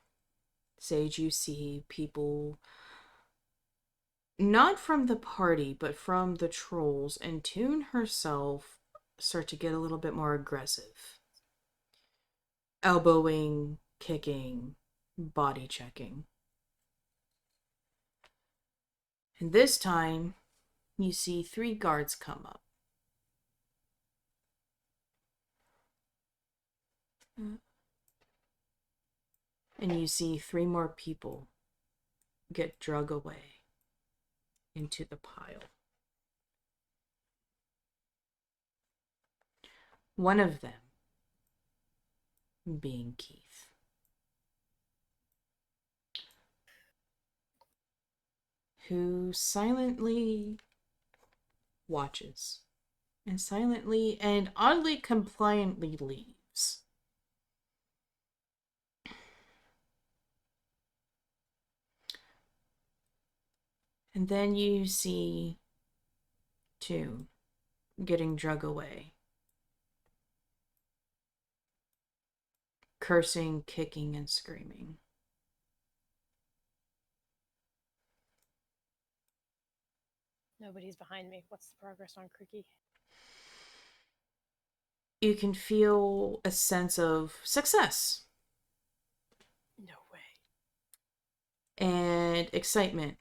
Sage, you see people, not from the party, but from the trolls, and Toon herself start to get a little bit more aggressive. Elbowing, kicking, body checking. And this time, you see 3 guards come up. And you see 3 more people get drug away into the pile. One of them being Keith. Who silently watches and silently and oddly compliantly leaves. And then you see 2 getting drug away. Cursing, kicking, and screaming. Nobody's behind me. What's the progress on Cricky? You can feel a sense of success. No way. And excitement.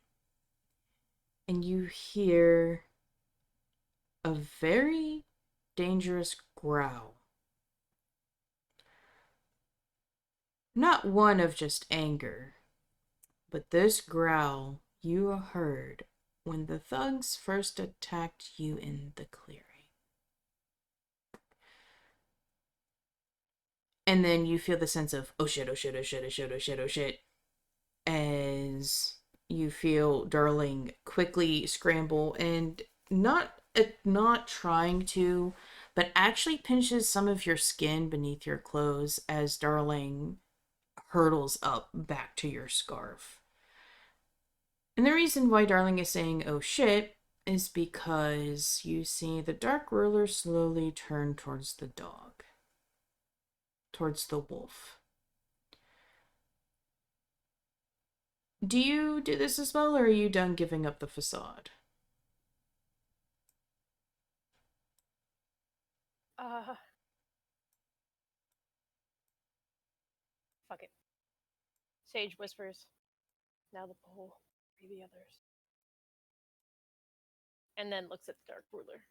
And you hear a very dangerous growl. Not one of just anger, but this growl you heard when the thugs first attacked you in the clearing. And then you feel the sense of, oh shit, oh shit, oh shit, oh shit, oh shit, oh shit, as you feel Darling quickly scramble and not trying to, but actually pinches some of your skin beneath your clothes as Darling hurtles up back to your scarf. And the reason why Darling is saying, oh shit, is because you see the Dark Ruler slowly turn towards the dog. Towards the wolf. Do you do this as well, or are you done giving up the facade? Fuck it. Sage whispers. Now the pole. Be the others. And then looks at the Dark Ruler.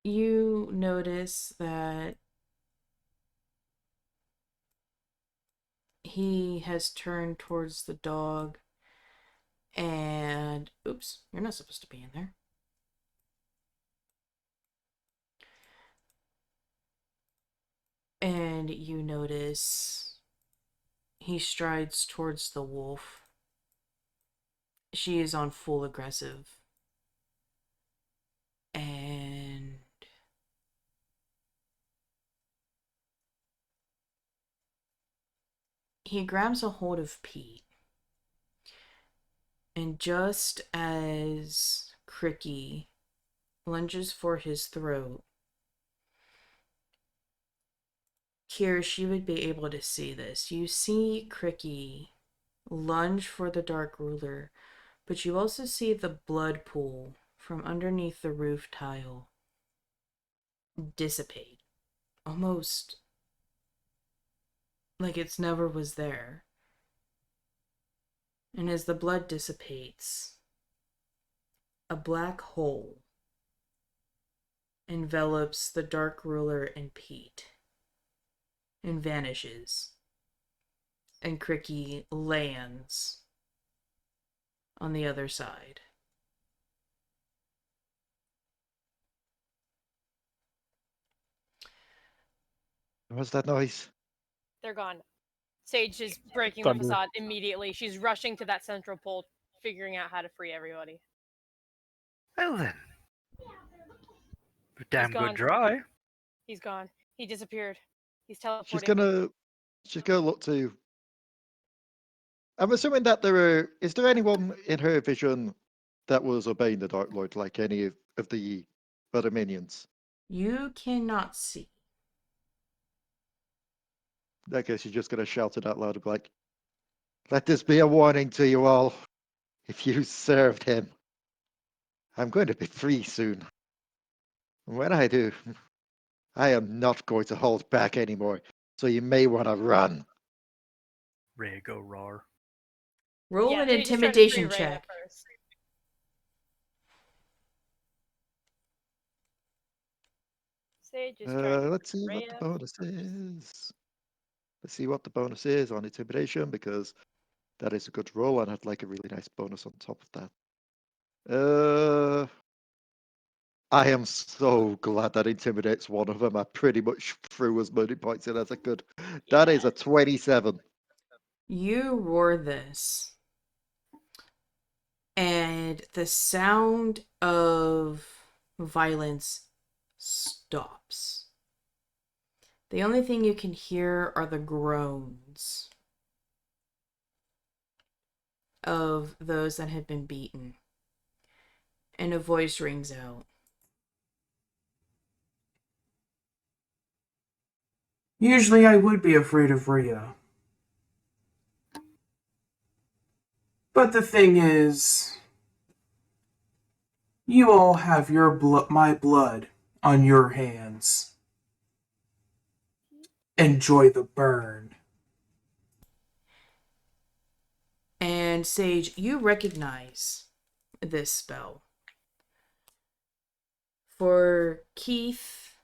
You notice that he has turned towards the dog and... Oops, you're not supposed to be in there. And you notice he strides towards the wolf. She is on full aggressive. And he grabs a hold of Pete. And just as Cricky lunges for his throat, Kyrish, you would be able to see this. You see Cricky lunge for the Dark Ruler, but you also see the blood pool from underneath the roof tile dissipate. Almost like it's never was there. And as the blood dissipates, a black hole envelops the Dark Ruler and Pete and vanishes. And Cricky lands on the other side. What's that noise? They're gone. Sage is breaking Thunder. the facade immediately. She's rushing to that central pole, figuring out how to free everybody. Well then. Damn gone. good dry. He's gone. He disappeared. He's teleporting. She's gonna look to. I'm assuming that is there anyone in her vision that was obeying the Dark Lord, like any of the other minions? You cannot see. I guess she's just gonna shout it out loud and be like, "Let this be a warning to you all. If you served him, I'm going to be free soon. And when I do, I am not going to hold back anymore. So you may want to run. Rhea, go roar. Roll Yeah, an Sage is trying to free intimidation Rhea check. first. Sage is trying to Let's see free what the Rhea bonus first. is. Let's see what the bonus is on intimidation, because that is a good roll, and I'd like a really nice bonus on top of that. I am so glad that intimidates one of them. I pretty much threw as many points in as I could. That is a 27. You roar this, and the sound of violence stops. The only thing you can hear are the groans of those that have been beaten. And a voice rings out. Usually I would be afraid of Rhea. But the thing is, you all have my blood on your hands. Enjoy the burn. And Sage, you recognize this spell. For Keith,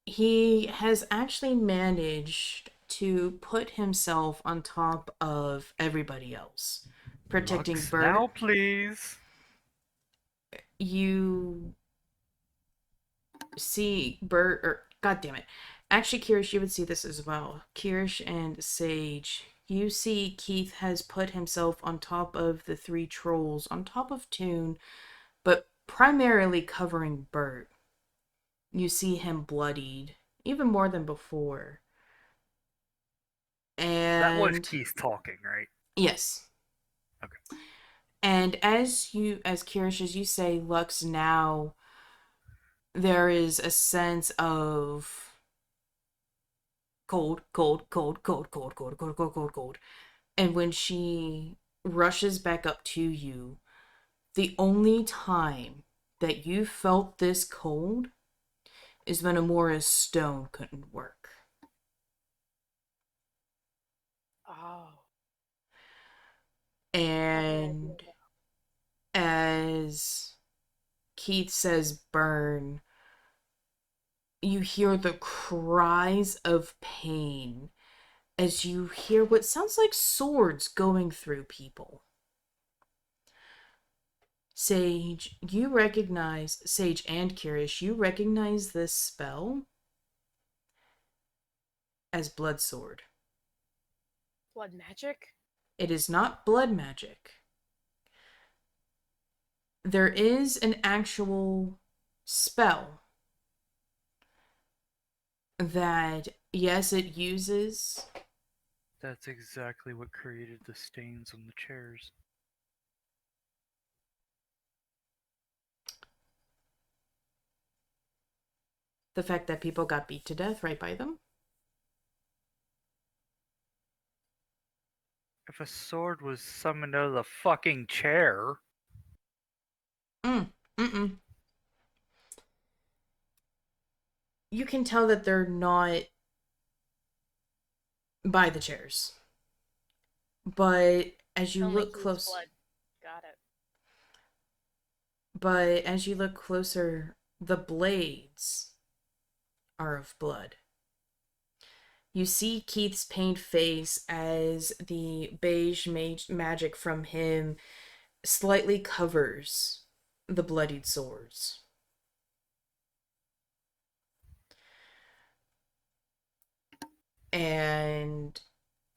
he has actually managed to put himself on top of everybody else, protecting Lux Bert. now, please. You see Bert, or God damn it. Actually, Kyrish, you would see this as well. Kyrish and Sage, you see Keith has put himself on top of the 3 trolls, on top of Toon, but primarily covering Bert. You see him bloodied, even more than before. And That was Keith talking, right? yes. Okay. And as Kyrish, as you say, Lux, now there is a sense of cold, cold, cold, cold, cold, cold, cold, cold, cold, cold. And when she rushes back up to you, the only time that you felt this cold is when Amora's stone couldn't work. Oh. And as Keith says burn, you hear the cries of pain as you hear what sounds like swords going through people. Sage and Kyrish, you recognize this spell as blood sword. Blood magic? It is not blood magic. There is an actual spell that, yes, it uses. That's exactly what created the stains on the chairs. The fact that people got beat to death right by them. If a sword was summoned out of the fucking chair. Mm-mm. You can tell that they're not by the chairs. But as you Only look Keith's close, blood. Got it. but as you look closer, the blades are of blood. You see Keith's pained face as the beige magic from him slightly covers the bloodied swords. And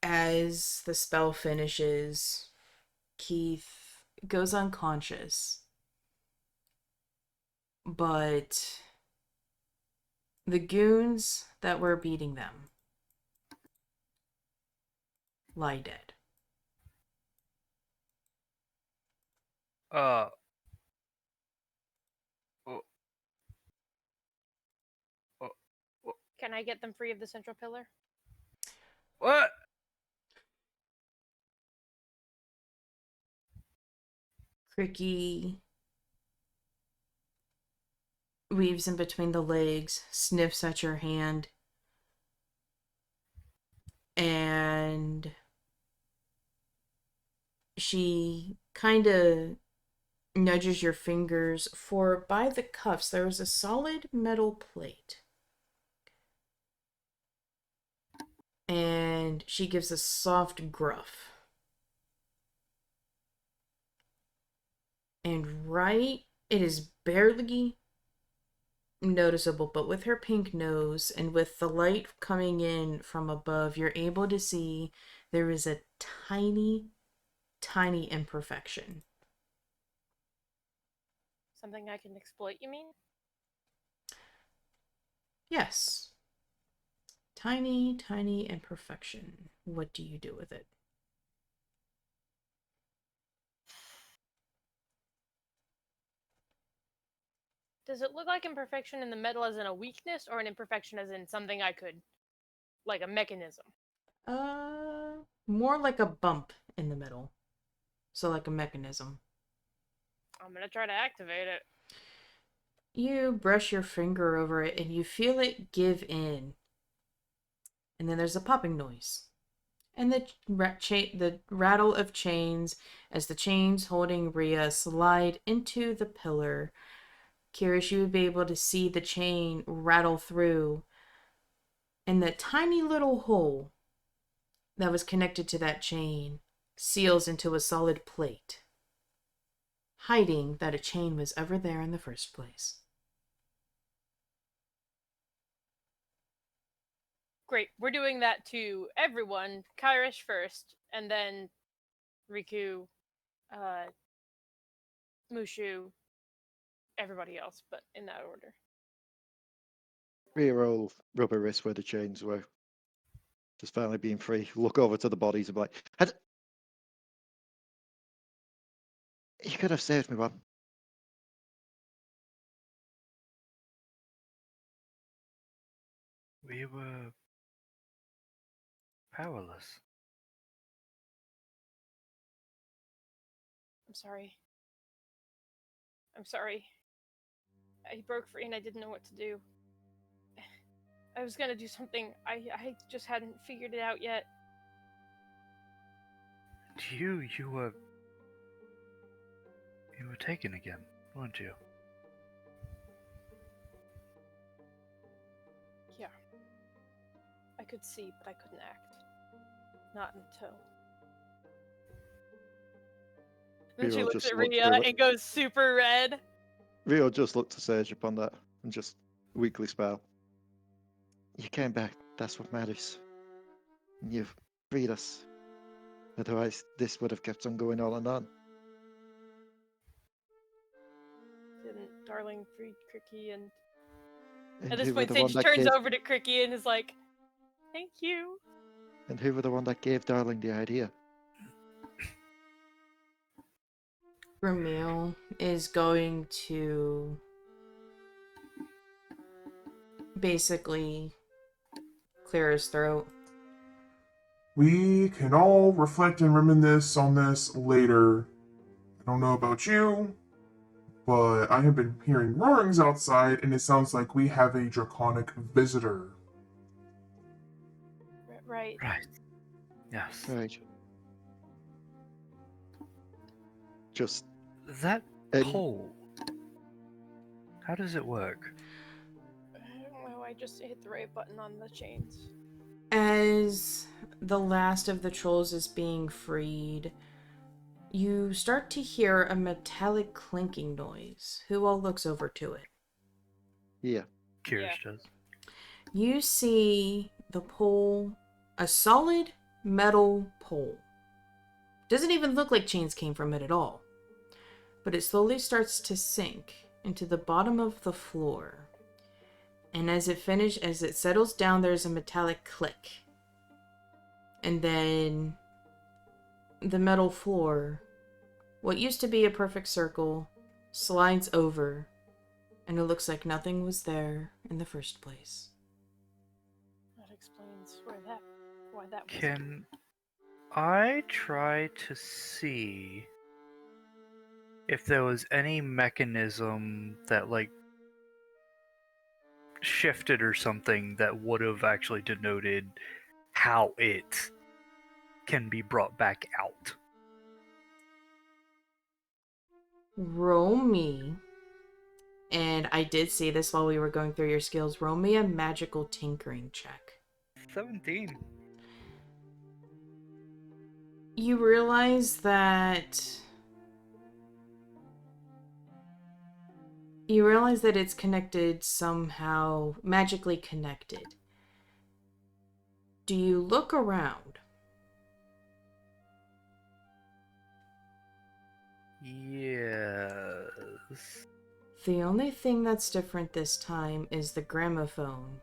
as the spell finishes, Keith goes unconscious. But the goons that were beating them lie dead. Oh. Can I get them free of the central pillar? What? Cricky weaves in between the legs, sniffs at your hand, and she kind of nudges your fingers, for by the cuffs there is a solid metal plate. And she gives a soft gruff. And it is barely noticeable, but with her pink nose and with the light coming in from above, you're able to see there is a tiny, tiny imperfection. Something I can exploit, you mean? Yes. Tiny, tiny imperfection. What do you do with it? Does it look like imperfection in the metal as in a weakness, or an imperfection as in something I could, like a mechanism? More like a bump in the middle. So like a mechanism. I'm gonna try to activate it. You brush your finger over it and you feel it give in. And then there's a popping noise. And the rattle of chains as the chains holding Rhea slide into the pillar. Kyrish, you would be able to see the chain rattle through. And the tiny little hole that was connected to that chain seals into a solid plate, hiding that a chain was ever there in the first place. Great, we're doing that to everyone. Kyrish first, and then Riku, Mushu, everybody else, but in that order. Rhea will rub her wrist where the chains were. Just finally being free. Look over to the bodies and be like, you could have saved me, man. We were powerless. I'm sorry. I'm sorry. I broke free and I didn't know what to do. I was gonna do something. I just hadn't figured it out yet. You were taken again, weren't you? Yeah. I could see, but I couldn't act. Not until. Then she Rhea looks just at looked Rhea through it. and goes super red. Rhea just looked to Sage upon that and just weakly smile. You came back. That's what matters. You've freed us. Otherwise, this would have kept on going on and on. Didn't Darling free Cricky, and And at this who were point the one Sage that turns gave? over to Cricky and is like, "Thank you." And who were the one that gave Darling the idea? Ramil is going to basically clear his throat. We can all reflect and reminisce on this later. I don't know about you, but I have been hearing roarings outside, and it sounds like we have a draconic visitor. Right. Right. Yes. Right. Just That And- pole. How does it work? I don't know. I just hit the right button on the chains. As the last of the trolls is being freed, you start to hear a metallic clinking noise. Who all looks over to it? yeah. Kyrish does. You see the pole, a solid metal pole. Doesn't even look like chains came from it at all. But it slowly starts to sink into the bottom of the floor. And as it settles down, there's a metallic click. And then the metal floor, what used to be a perfect circle, slides over, and it looks like nothing was there in the first place. That explains why that was. Can I try to see if there was any mechanism that, like, shifted or something that would have actually denoted how it can be brought back out. Roll me, and I did see this while we were going through your skills, roll me a magical tinkering check. 17. You realize that it's connected somehow, magically connected. Do you look around? Yes. The only thing that's different this time is the gramophone,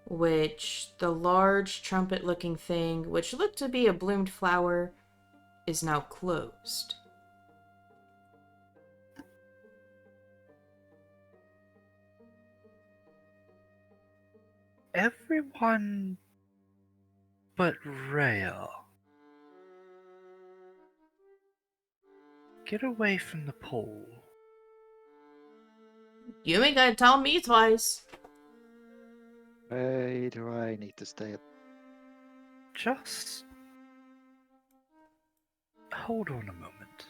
which the large trumpet-looking thing, which looked to be a bloomed flower, is now closed. Everyone but Rhea. Get away from the pole. You ain't gotta tell me twice. Why do I need to stay? Just hold on a moment.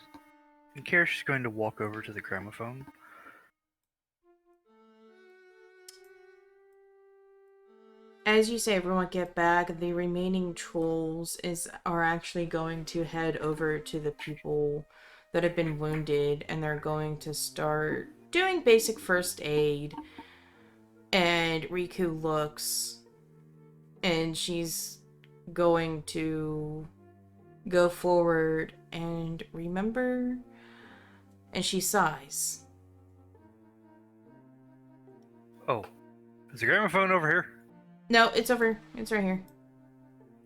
And Kyrish is going to walk over to the gramophone. As you say, everyone get back, the remaining trolls are actually going to head over to the people that have been wounded, and they're going to start doing basic first aid. And Riku looks, and she's going to go forward and remember, and she sighs. Oh, is the gramophone over here? No, it's over. It's right here.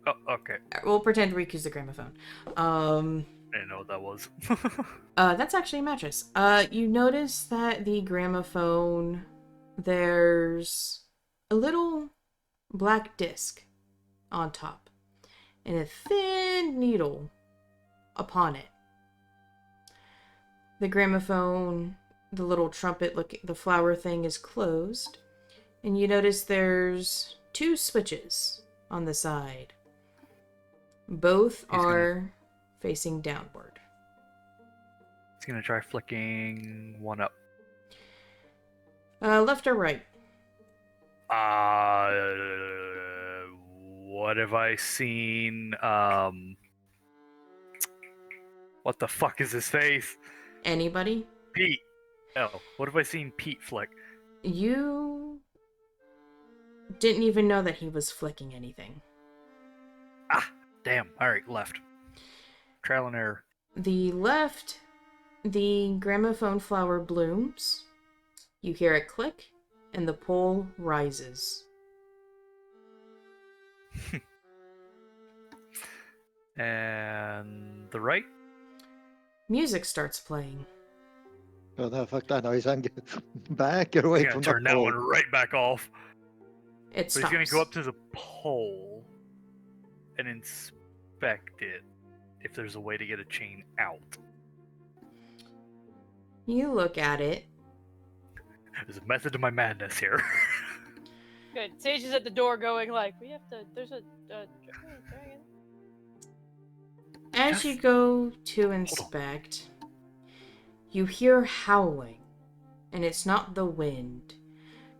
Oh, okay. We'll pretend Riku's the gramophone. I didn't know what that was. That's actually a mattress. You notice that the gramophone, there's a little black disc on top and a thin needle upon it. The gramophone, the little trumpet the flower thing is closed, and you notice there's 2 switches on the side. Both are facing downward. He's gonna try flicking one up. Left or right? What have I seen? What the fuck is his face? Anybody? Pete. Oh, what have I seen Pete flick? You didn't even know that he was flicking anything. Ah, damn. Alright, left. Trial and error. The left, the gramophone flower blooms. You hear it click, and the pole rises. And the right? Music starts playing. Oh, no, fuck that noise. I'm getting back. Get away He's from gonna turn the that pole. one right back off. It But stops. he's gonna go up to the pole and inspect it if there's a way to get a chain out. You look at it. There's a method to my madness here. Good. Sage is at the door going like, we have to, there's a dragon. As you go to inspect, you hear howling, and it's not the wind.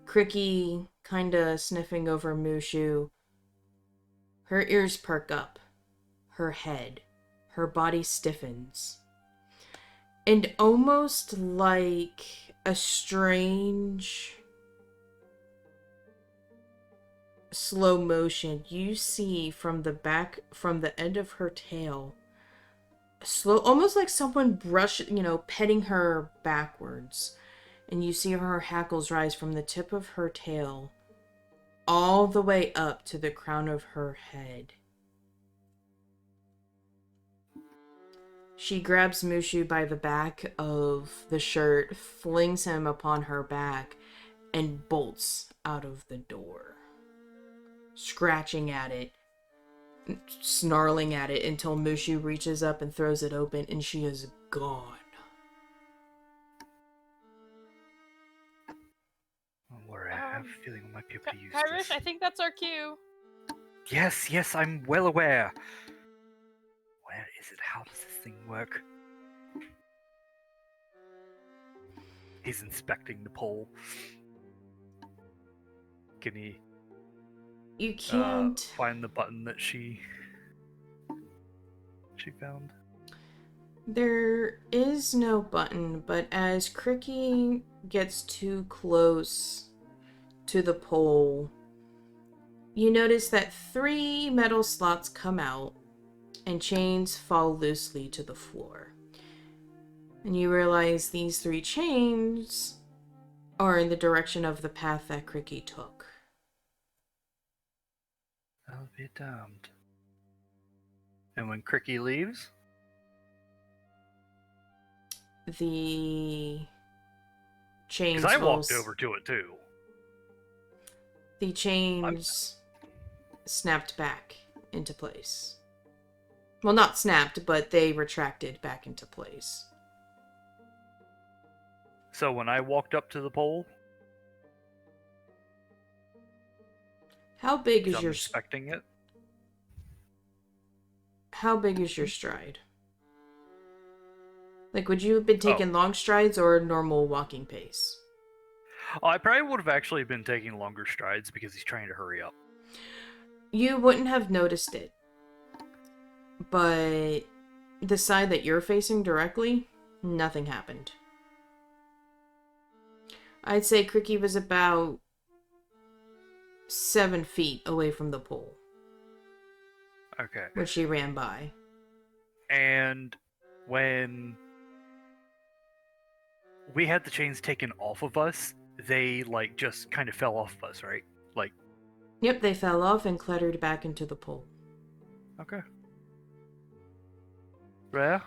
Cricky kinda sniffing over Mushu. Her ears perk up. Her head. Her body stiffens. And almost like a strange slow motion, you see from the end of her tail, almost like someone petting her backwards. And you see her hackles rise from the tip of her tail all the way up to the crown of her head. She grabs Mushu by the back of the shirt, flings him upon her back, and bolts out of the door, scratching at it, snarling at it until Mushu reaches up and throws it open, and she is gone. Oh have a feeling I might be able to use Kyrish, this. I think that's our cue. Yes, I'm well aware. Where is it? How does this thing work? He's inspecting the pole. Can he You can't. find the button that she found? There is no button, but as Cricky gets too close to the pole, you notice that 3 metal slots come out and chains fall loosely to the floor. And you realize these 3 chains are in the direction of the path that Cricky took. I'll be damned. And when Cricky leaves? The chains Because I will walked over to it too. The chains snapped back into place. Well, not snapped, but they retracted back into place. So when I walked up to the pole, How big is I'm your inspecting it. How big is your stride? Like, would you have been taking long strides or a normal walking pace? I probably would have actually been taking longer strides because he's trying to hurry up. You wouldn't have noticed it. But the side that you're facing directly, nothing happened. I'd say Cricky was about 7 feet away from the pole Okay. when she ran by. And when we had the chains taken off of us, they, like, just kind of fell off of us, right? Like... Yep, they fell off and clattered back into the pole. Okay. Rhea?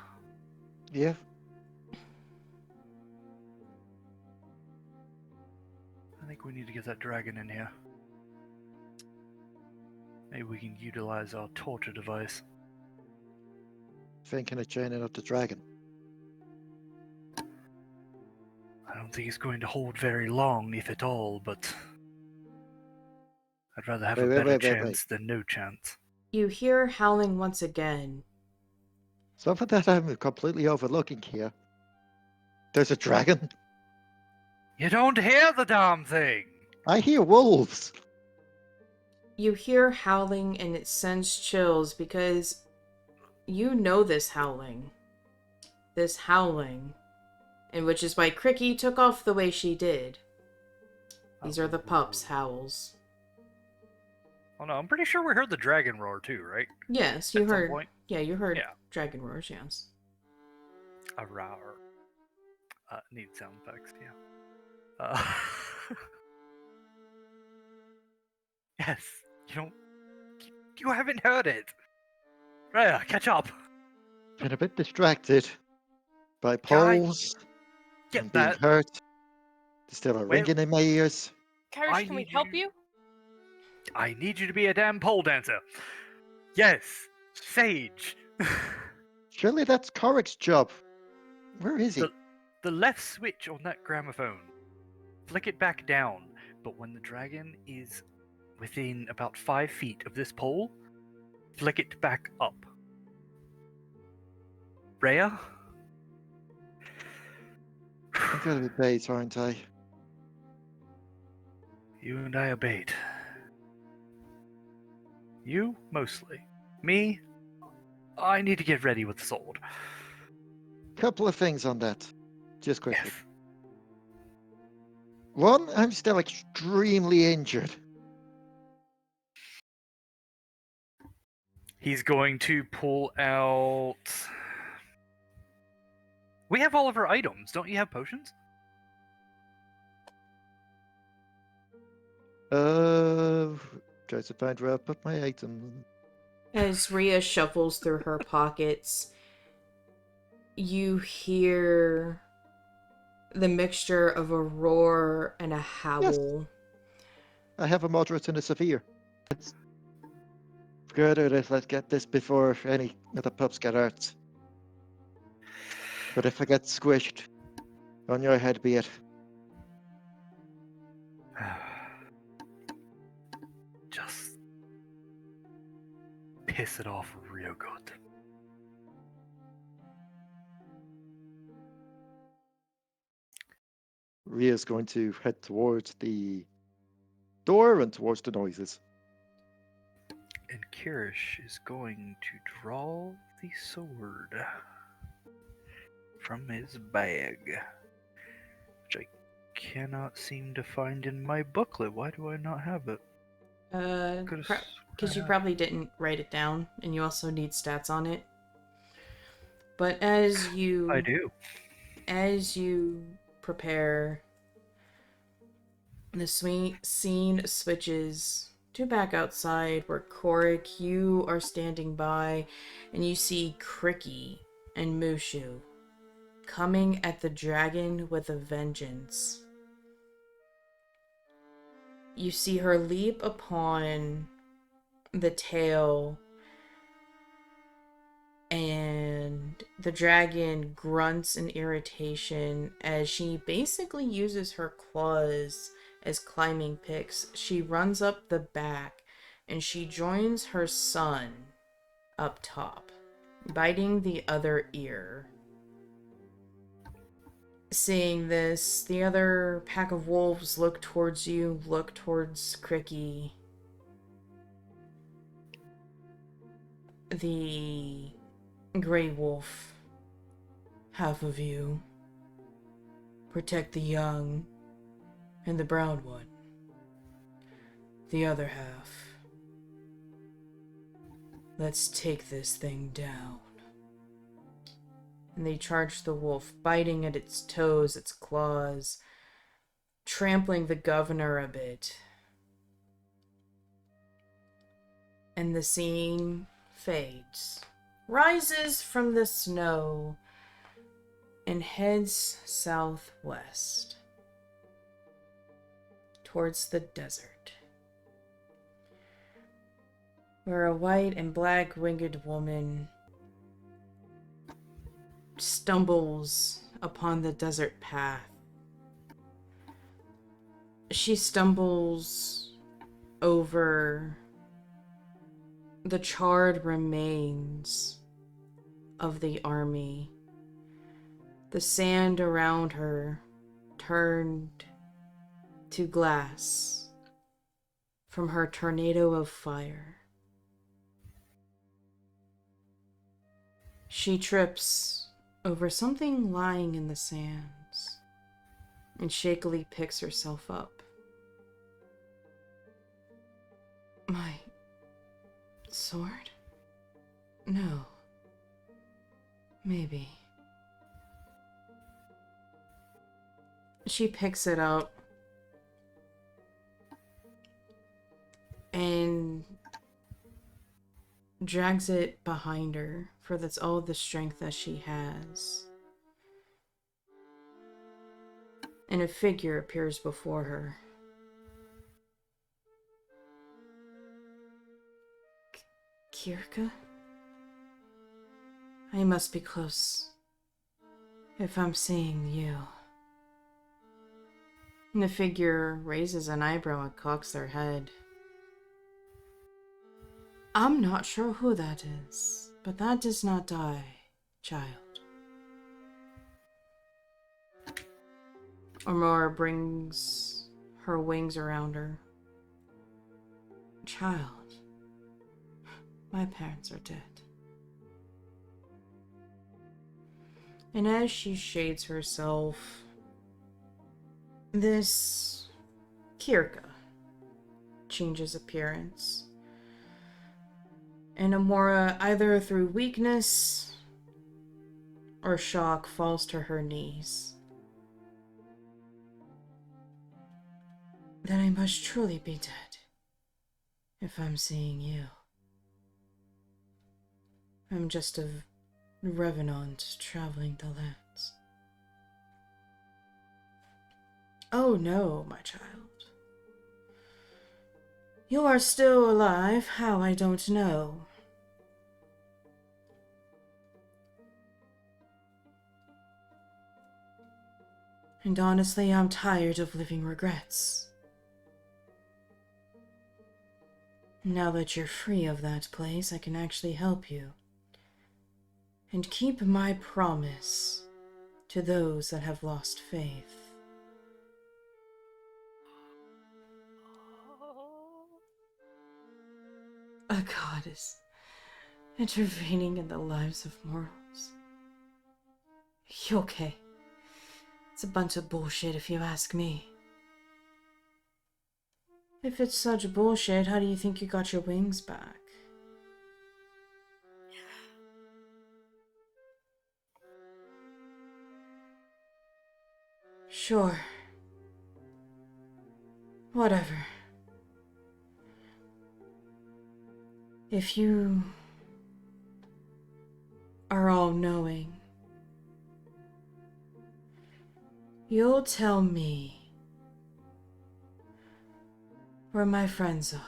Yeah. I think we need to get that dragon in here. Maybe we can utilize our torture device. Thinking of chaining up the dragon. I don't think it's going to hold very long, if at all, but I'd rather have a better chance than no chance. You hear howling once again. Something that I'm completely overlooking here. There's a dragon. You don't hear the damn thing! I hear wolves. You hear howling and it sends chills because you know this howling. This howling. And which is why Cricky took off the way she did. These are the pups' howls. Oh no, I'm pretty sure we heard the dragon roar too, right? Yes, you At some heard. point? Yeah, you heard Yeah. dragon roars, yes. A roar. Need sound effects, yeah. Yes, you haven't heard it. Rhea, catch up. Been a bit distracted by poles. Get and being that. hurt. There's still a ringing in my ears. Kyrish, can we help you? I need you to be a damn pole dancer. Yes, Sage. Surely that's Korric's job. Where is he? The left switch on that gramophone. Flick it back down, but when the dragon is within about 5 feet of this pole, flick it back up. Rhea? I'm gonna be bait, aren't I? You and I are bait. You, mostly. Me, I need to get ready with the sword. Couple of things on that. Just quickly. Yes. One, I'm still extremely injured. He's going to pull out... We have all of our items. Don't you have potions? Try to find where I put my item. As Rhea shuffles through her pockets, you hear the mixture of a roar and a howl. Yes. I have a moderate and a severe. Let's get it. Let's get this before any of the pups get hurt. But if I get squished, on your head be it. piss it off real good. Rhea's going to head towards the door and towards the noises. And Kyrish is going to draw the sword from his bag, which I cannot seem to find in my booklet. Why do I not have it? Because you probably didn't write it down, and you also need stats on it. But as you... I do. As you prepare, the scene switches to back outside where Korric, you are standing by, and you see Cricky and Mushu coming at the dragon with a vengeance. You see her leap upon the tail, and the dragon grunts in irritation as she basically uses her claws as climbing picks. She runs up the back and she joins her son up top, biting the other ear. Seeing this, the other pack of wolves look towards you, look towards Cricky. The Grey Wolf, half of you, protect the young and the brown one. The other half, let's take this thing down. And they charge the wolf, biting at its toes, its claws, trampling the governor a bit. And the scene fades, rises from the snow, and heads southwest towards the desert, where a white and black winged woman stumbles upon the desert path. She stumbles over the charred remains of the army. The sand around her turned to glass from her tornado of fire. She trips over something lying in the sands and shakily picks herself up. My sword? No. Maybe. She picks it up and drags it behind her, for that's all the strength that she has. And a figure appears before her. Kirka? I must be close, if I'm seeing you. And the figure raises an eyebrow and cocks their head. I'm not sure who that is, but that does not die, child. Aurora brings her wings around her. Child, my parents are dead. And as she shades herself, this Kirka changes appearance. And Amora, either through weakness or shock, falls to her knees. Then I must truly be dead, if I'm seeing you. I'm just a revenant traveling the lands. Oh no, my child. You are still alive, how I don't know. And honestly, I'm tired of living regrets. Now that you're free of that place, I can actually help you. And keep my promise to those that have lost faith. A goddess intervening in the lives of mortals. Okay. It's a bunch of bullshit if you ask me. If it's such bullshit, how do you think you got your wings back? Sure. Whatever. If you are all-knowing, you'll tell me where my friends are,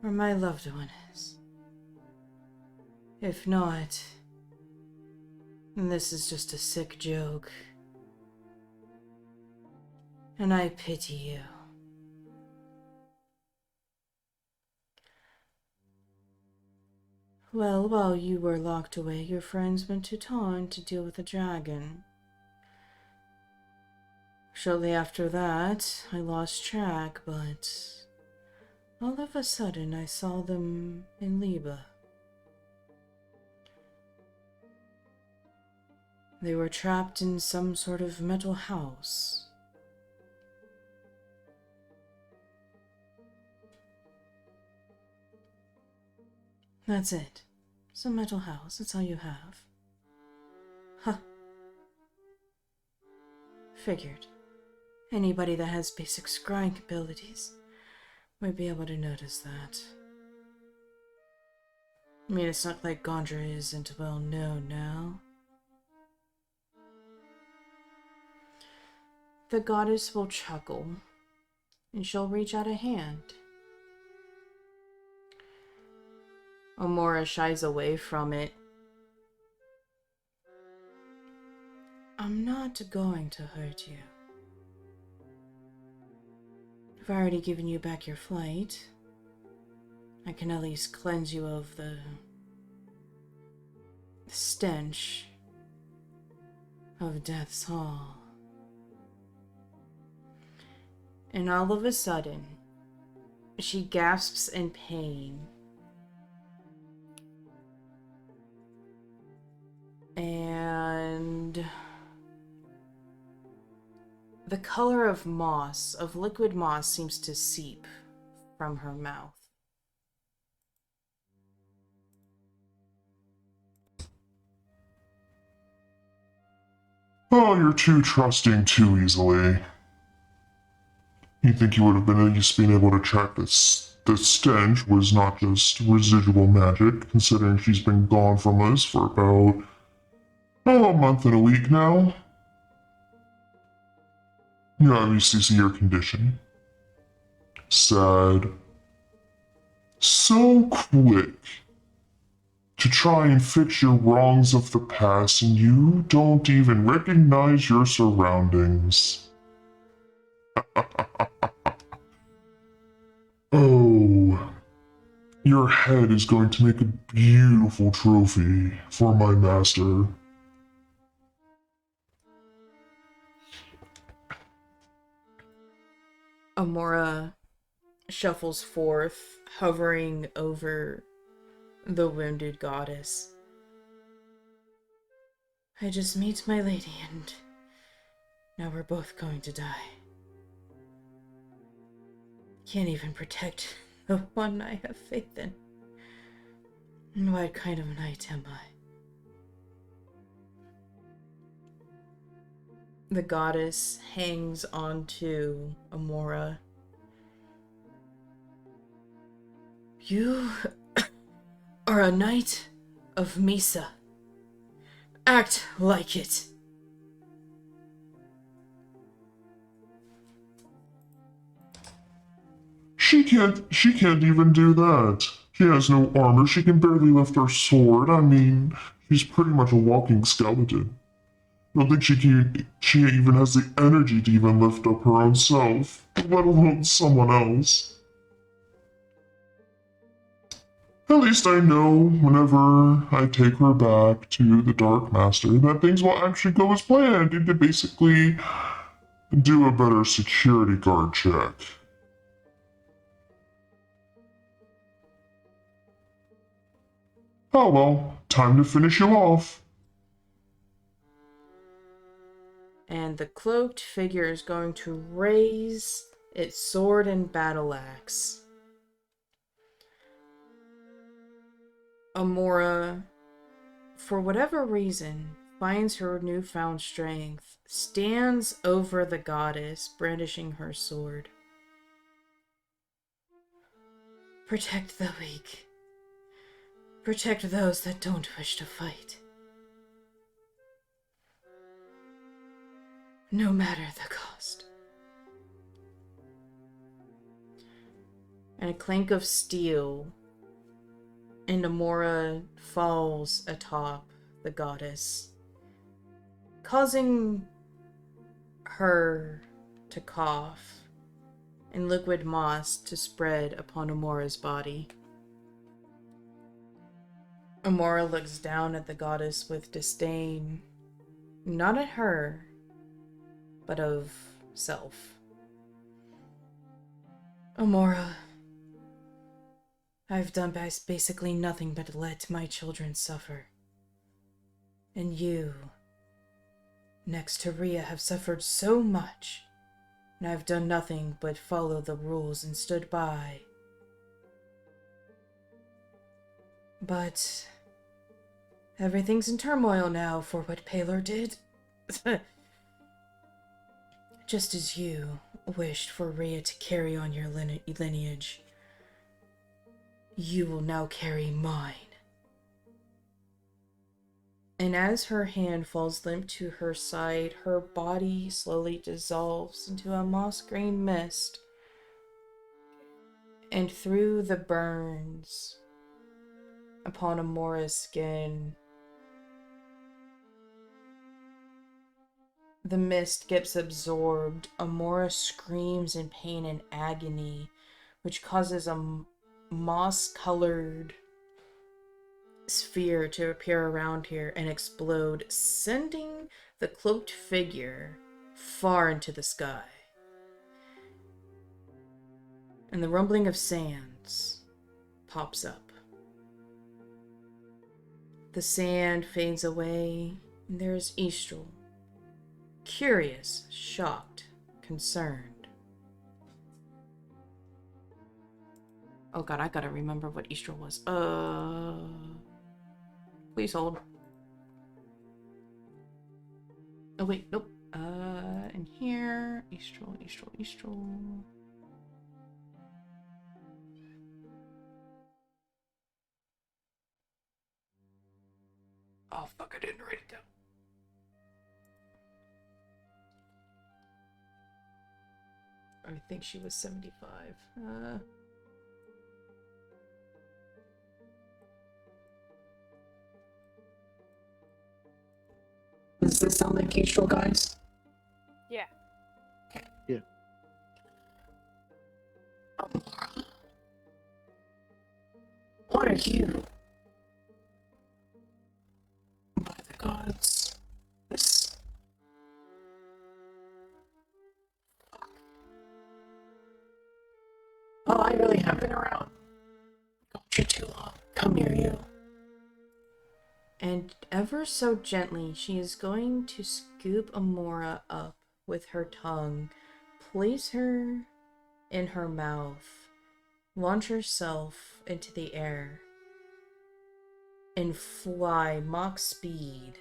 where my loved one is. If not, then this is just a sick joke. And I pity you. Well, while you were locked away, your friends went to Taun to deal with the dragon. Shortly after that, I lost track, but all of a sudden I saw them in Leigh. They were trapped in some sort of metal house. That's it. Some metal house, that's all you have. Huh. Figured. Anybody that has basic scrying abilities might be able to notice that. I mean, it's not like Gondra isn't well known now. The goddess will chuckle, and she'll reach out a hand. Omora shies away from it. I'm not going to hurt you. I've already given you back your flight. I can at least cleanse you of the stench of Death's Hall. And all of a sudden, she gasps in pain. And the color of moss, of liquid moss, seems to seep from her mouth. Oh, you're too trusting too easily. You think you would have been just being able to track this? The stench was not just residual magic, considering she's been gone from us for about a month and a week now. You obviously see your condition. Sad. So quick to try and fix your wrongs of the past, and you don't even recognize your surroundings. Oh, your head is going to make a beautiful trophy for my master. Omora shuffles forth, hovering over the wounded goddess. I just meet my lady, and now we're both going to die. Can't even protect the one I have faith in. And what kind of knight am I? The goddess hangs onto Omora. You are a knight of Misa. Act like it. She can't even do that. She has no armor, she can barely lift her sword. I mean, she's pretty much a walking skeleton. I don't think she even has the energy to even lift up her own self, let alone someone else. At least I know whenever I take her back to the Dark Master that things will actually go as planned and to basically do a better security guard check. Oh well, time to finish you off. And the cloaked figure is going to raise its sword and battle axe. Amora, for whatever reason, finds her newfound strength, stands over the goddess, brandishing her sword. Protect the weak. Protect those that don't wish to fight. No matter the cost. And a clank of steel, and Amora falls atop the goddess, causing her to cough and liquid moss to spread upon Amora's body. Amora looks down at the goddess with disdain, not at her, but of self. Amora, I've done basically nothing but let my children suffer. And you, next to Rhea, have suffered so much, and I've done nothing but follow the rules and stood by. But everything's in turmoil now for what Paler did. Just as you wished for Rhea to carry on your lineage, you will now carry mine. And as her hand falls limp to her side, her body slowly dissolves into a moss-green mist. And through the burns upon Amora's skin, the mist gets absorbed. Amora screams in pain and agony, which causes a moss-colored sphere to appear around here and explode, sending the cloaked figure far into the sky. And the rumbling of sands pops up. The sand fades away, and there's Eastral, curious, shocked, concerned. Oh god, I gotta remember what Eastral was. Please hold. Oh wait, nope. In here, Eastral. Oh fuck, I didn't write it down. I think she was 75. Does this sound like Eastral, guys? Yeah. Yeah. What are you? By the gods. This. Oh, I really have been around. Got you too long. Come here, you. And ever so gently, she is going to scoop Amora up with her tongue, place her in her mouth, launch herself into the air, and fly Mach speed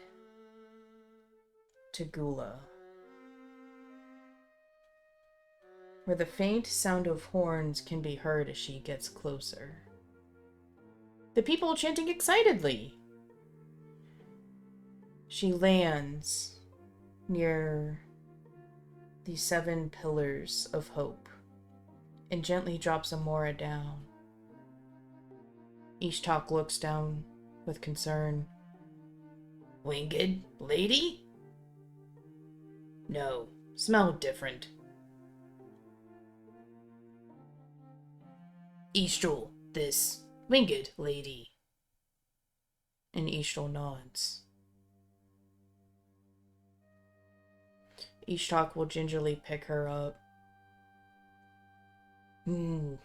to Gula, where the faint sound of horns can be heard as she gets closer. The people chanting excitedly. She lands near the 7 pillars of hope and gently drops Amora down. Ishtok looks down with concern. Winged lady? No, smell different. Eastral, this Winged lady. And Ishtal nods. Ishtak will gingerly pick her up. And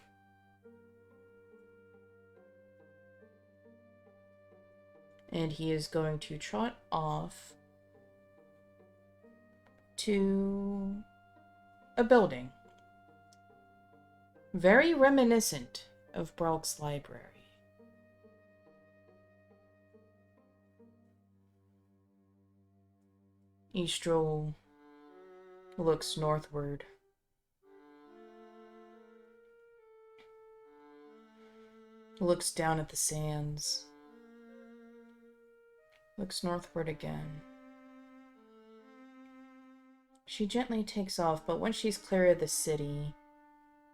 he is going to trot off to a building. Very reminiscent of Brolk's library. Ishtal looks northward. Looks down at the sands. Looks northward again. She gently takes off, but when she's clear of the city,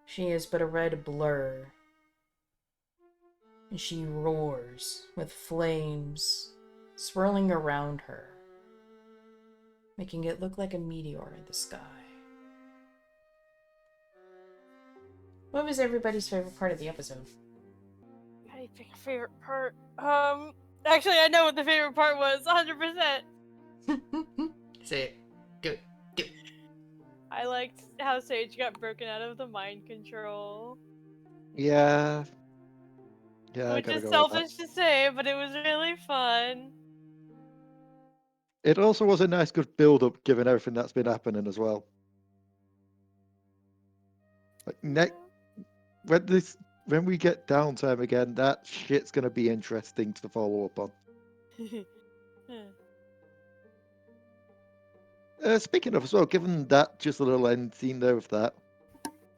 she is but a red blur. And she roars with flames swirling around her, making it look like a meteor in the sky. What was everybody's favorite part of the episode? I think favorite part. Actually, I know what the favorite part was. 100%. Say it. Do it. Do it. I liked how Sage got broken out of the mind control. Yeah. Yeah, I Which gotta is go with selfish to say, but it was really fun. that. It also was a nice, good build-up, given everything that's been happening as well. Like when we get downtime again, that shit's gonna be interesting to follow up on. Speaking of as well, given that just a little end scene there with that,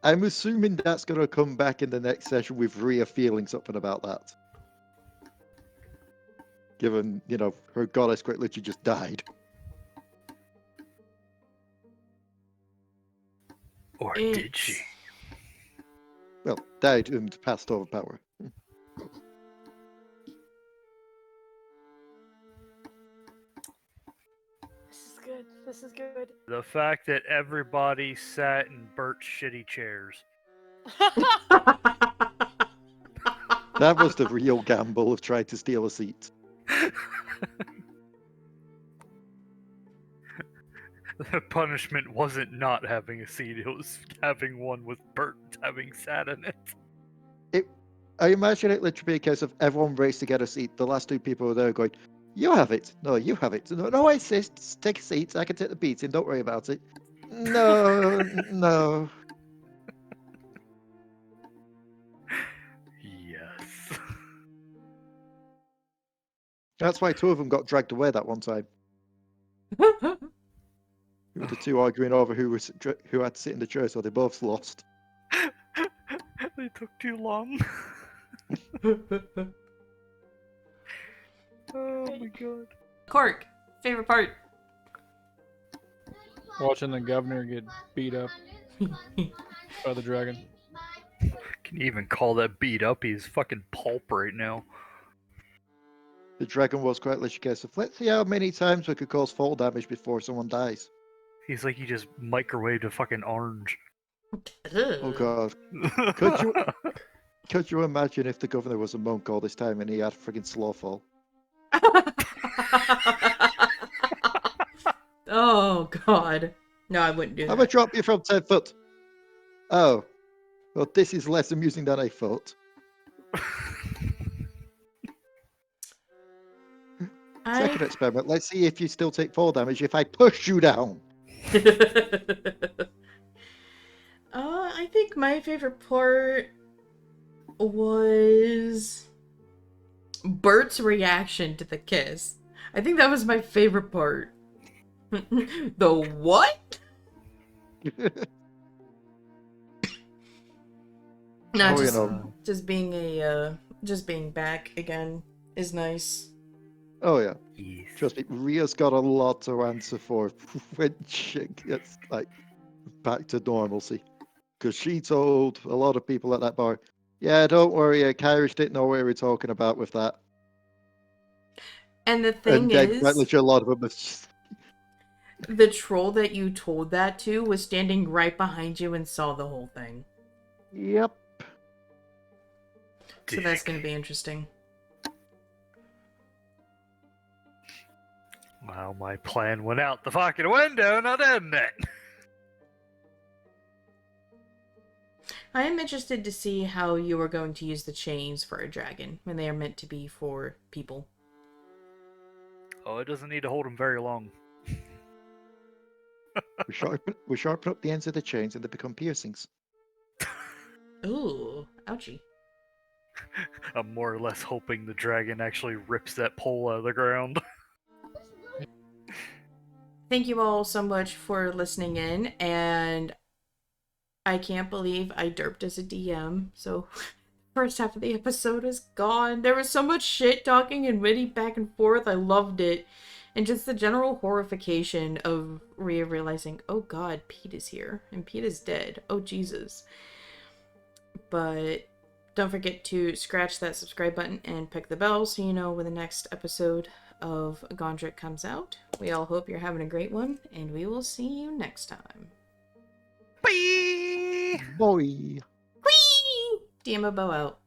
I'm assuming that's gonna come back in the next session with Rhea feeling something about that. Given, her goddess quite literally just died. Or did she? Well, died and passed over power. This is good. This is good. The fact that everybody sat in Bert's shitty chairs. That was the real gamble of trying to steal a seat. The punishment wasn't not having a seat, it was having one with Bert having sat in it. I imagine it literally be a case of everyone raced to get a seat. The last two people were there going, "You have it. No, you have it. No, I insist. Take a seat. I can take the beating. Don't worry about it." No, no. Yes. That's why two of them got dragged away that one time. The two arguing over who had to sit in the chair, so they both lost. They took too long. Oh my god. Korric, favorite part? Watching the governor get beat up by the dragon. Can you even call that beat up? He's fucking pulp right now. The dragon was quite literally a case of, let's see how many times we could cause fall damage before someone dies. He's like he just microwaved a fucking orange. Oh god. Could you imagine if the governor was a monk all this time and he had friggin' slowfall? Oh god. No, I wouldn't do I'm gonna that. drop you from 10 foot. Oh. Well, this is less amusing than I thought. Second experiment. Let's see if you still take fall damage if I push you down. I think my favorite part was Bert's reaction to the kiss. I think that was my favorite part. The what? No, just being back again is nice. Oh yeah. Yes. Trust me, Rhea's got a lot to answer for when shit gets back to normalcy. Because she told a lot of people at that bar, "Yeah, don't worry, Kyrish didn't know what we were talking about with that." And the thing is, a lot of them just... the troll that you told that to was standing right behind you and saw the whole thing. Yep. So that's going to be interesting. Well, my plan went out the fucking window, now didn't it? I am interested to see how you are going to use the chains for a dragon when they are meant to be for people. Oh, it doesn't need to hold him very long. We sharpen up the ends of the chains and they become piercings. Ooh, ouchie. I'm more or less hoping the dragon actually rips that pole out of the ground. Thank you all so much for listening in, and I can't believe I derped as a DM, so first half of the episode is gone. There was so much shit talking and witty back and forth. I loved it. And just the general horrification of Rhea realizing, oh god, Pete is here, and Pete is dead. Oh Jesus. But don't forget to scratch that subscribe button and pick the bell so you know when the next episode of Gondrick comes out. We all hope you're having a great one, and we will see you next time. Bye! Boy. Whee! DMobo out.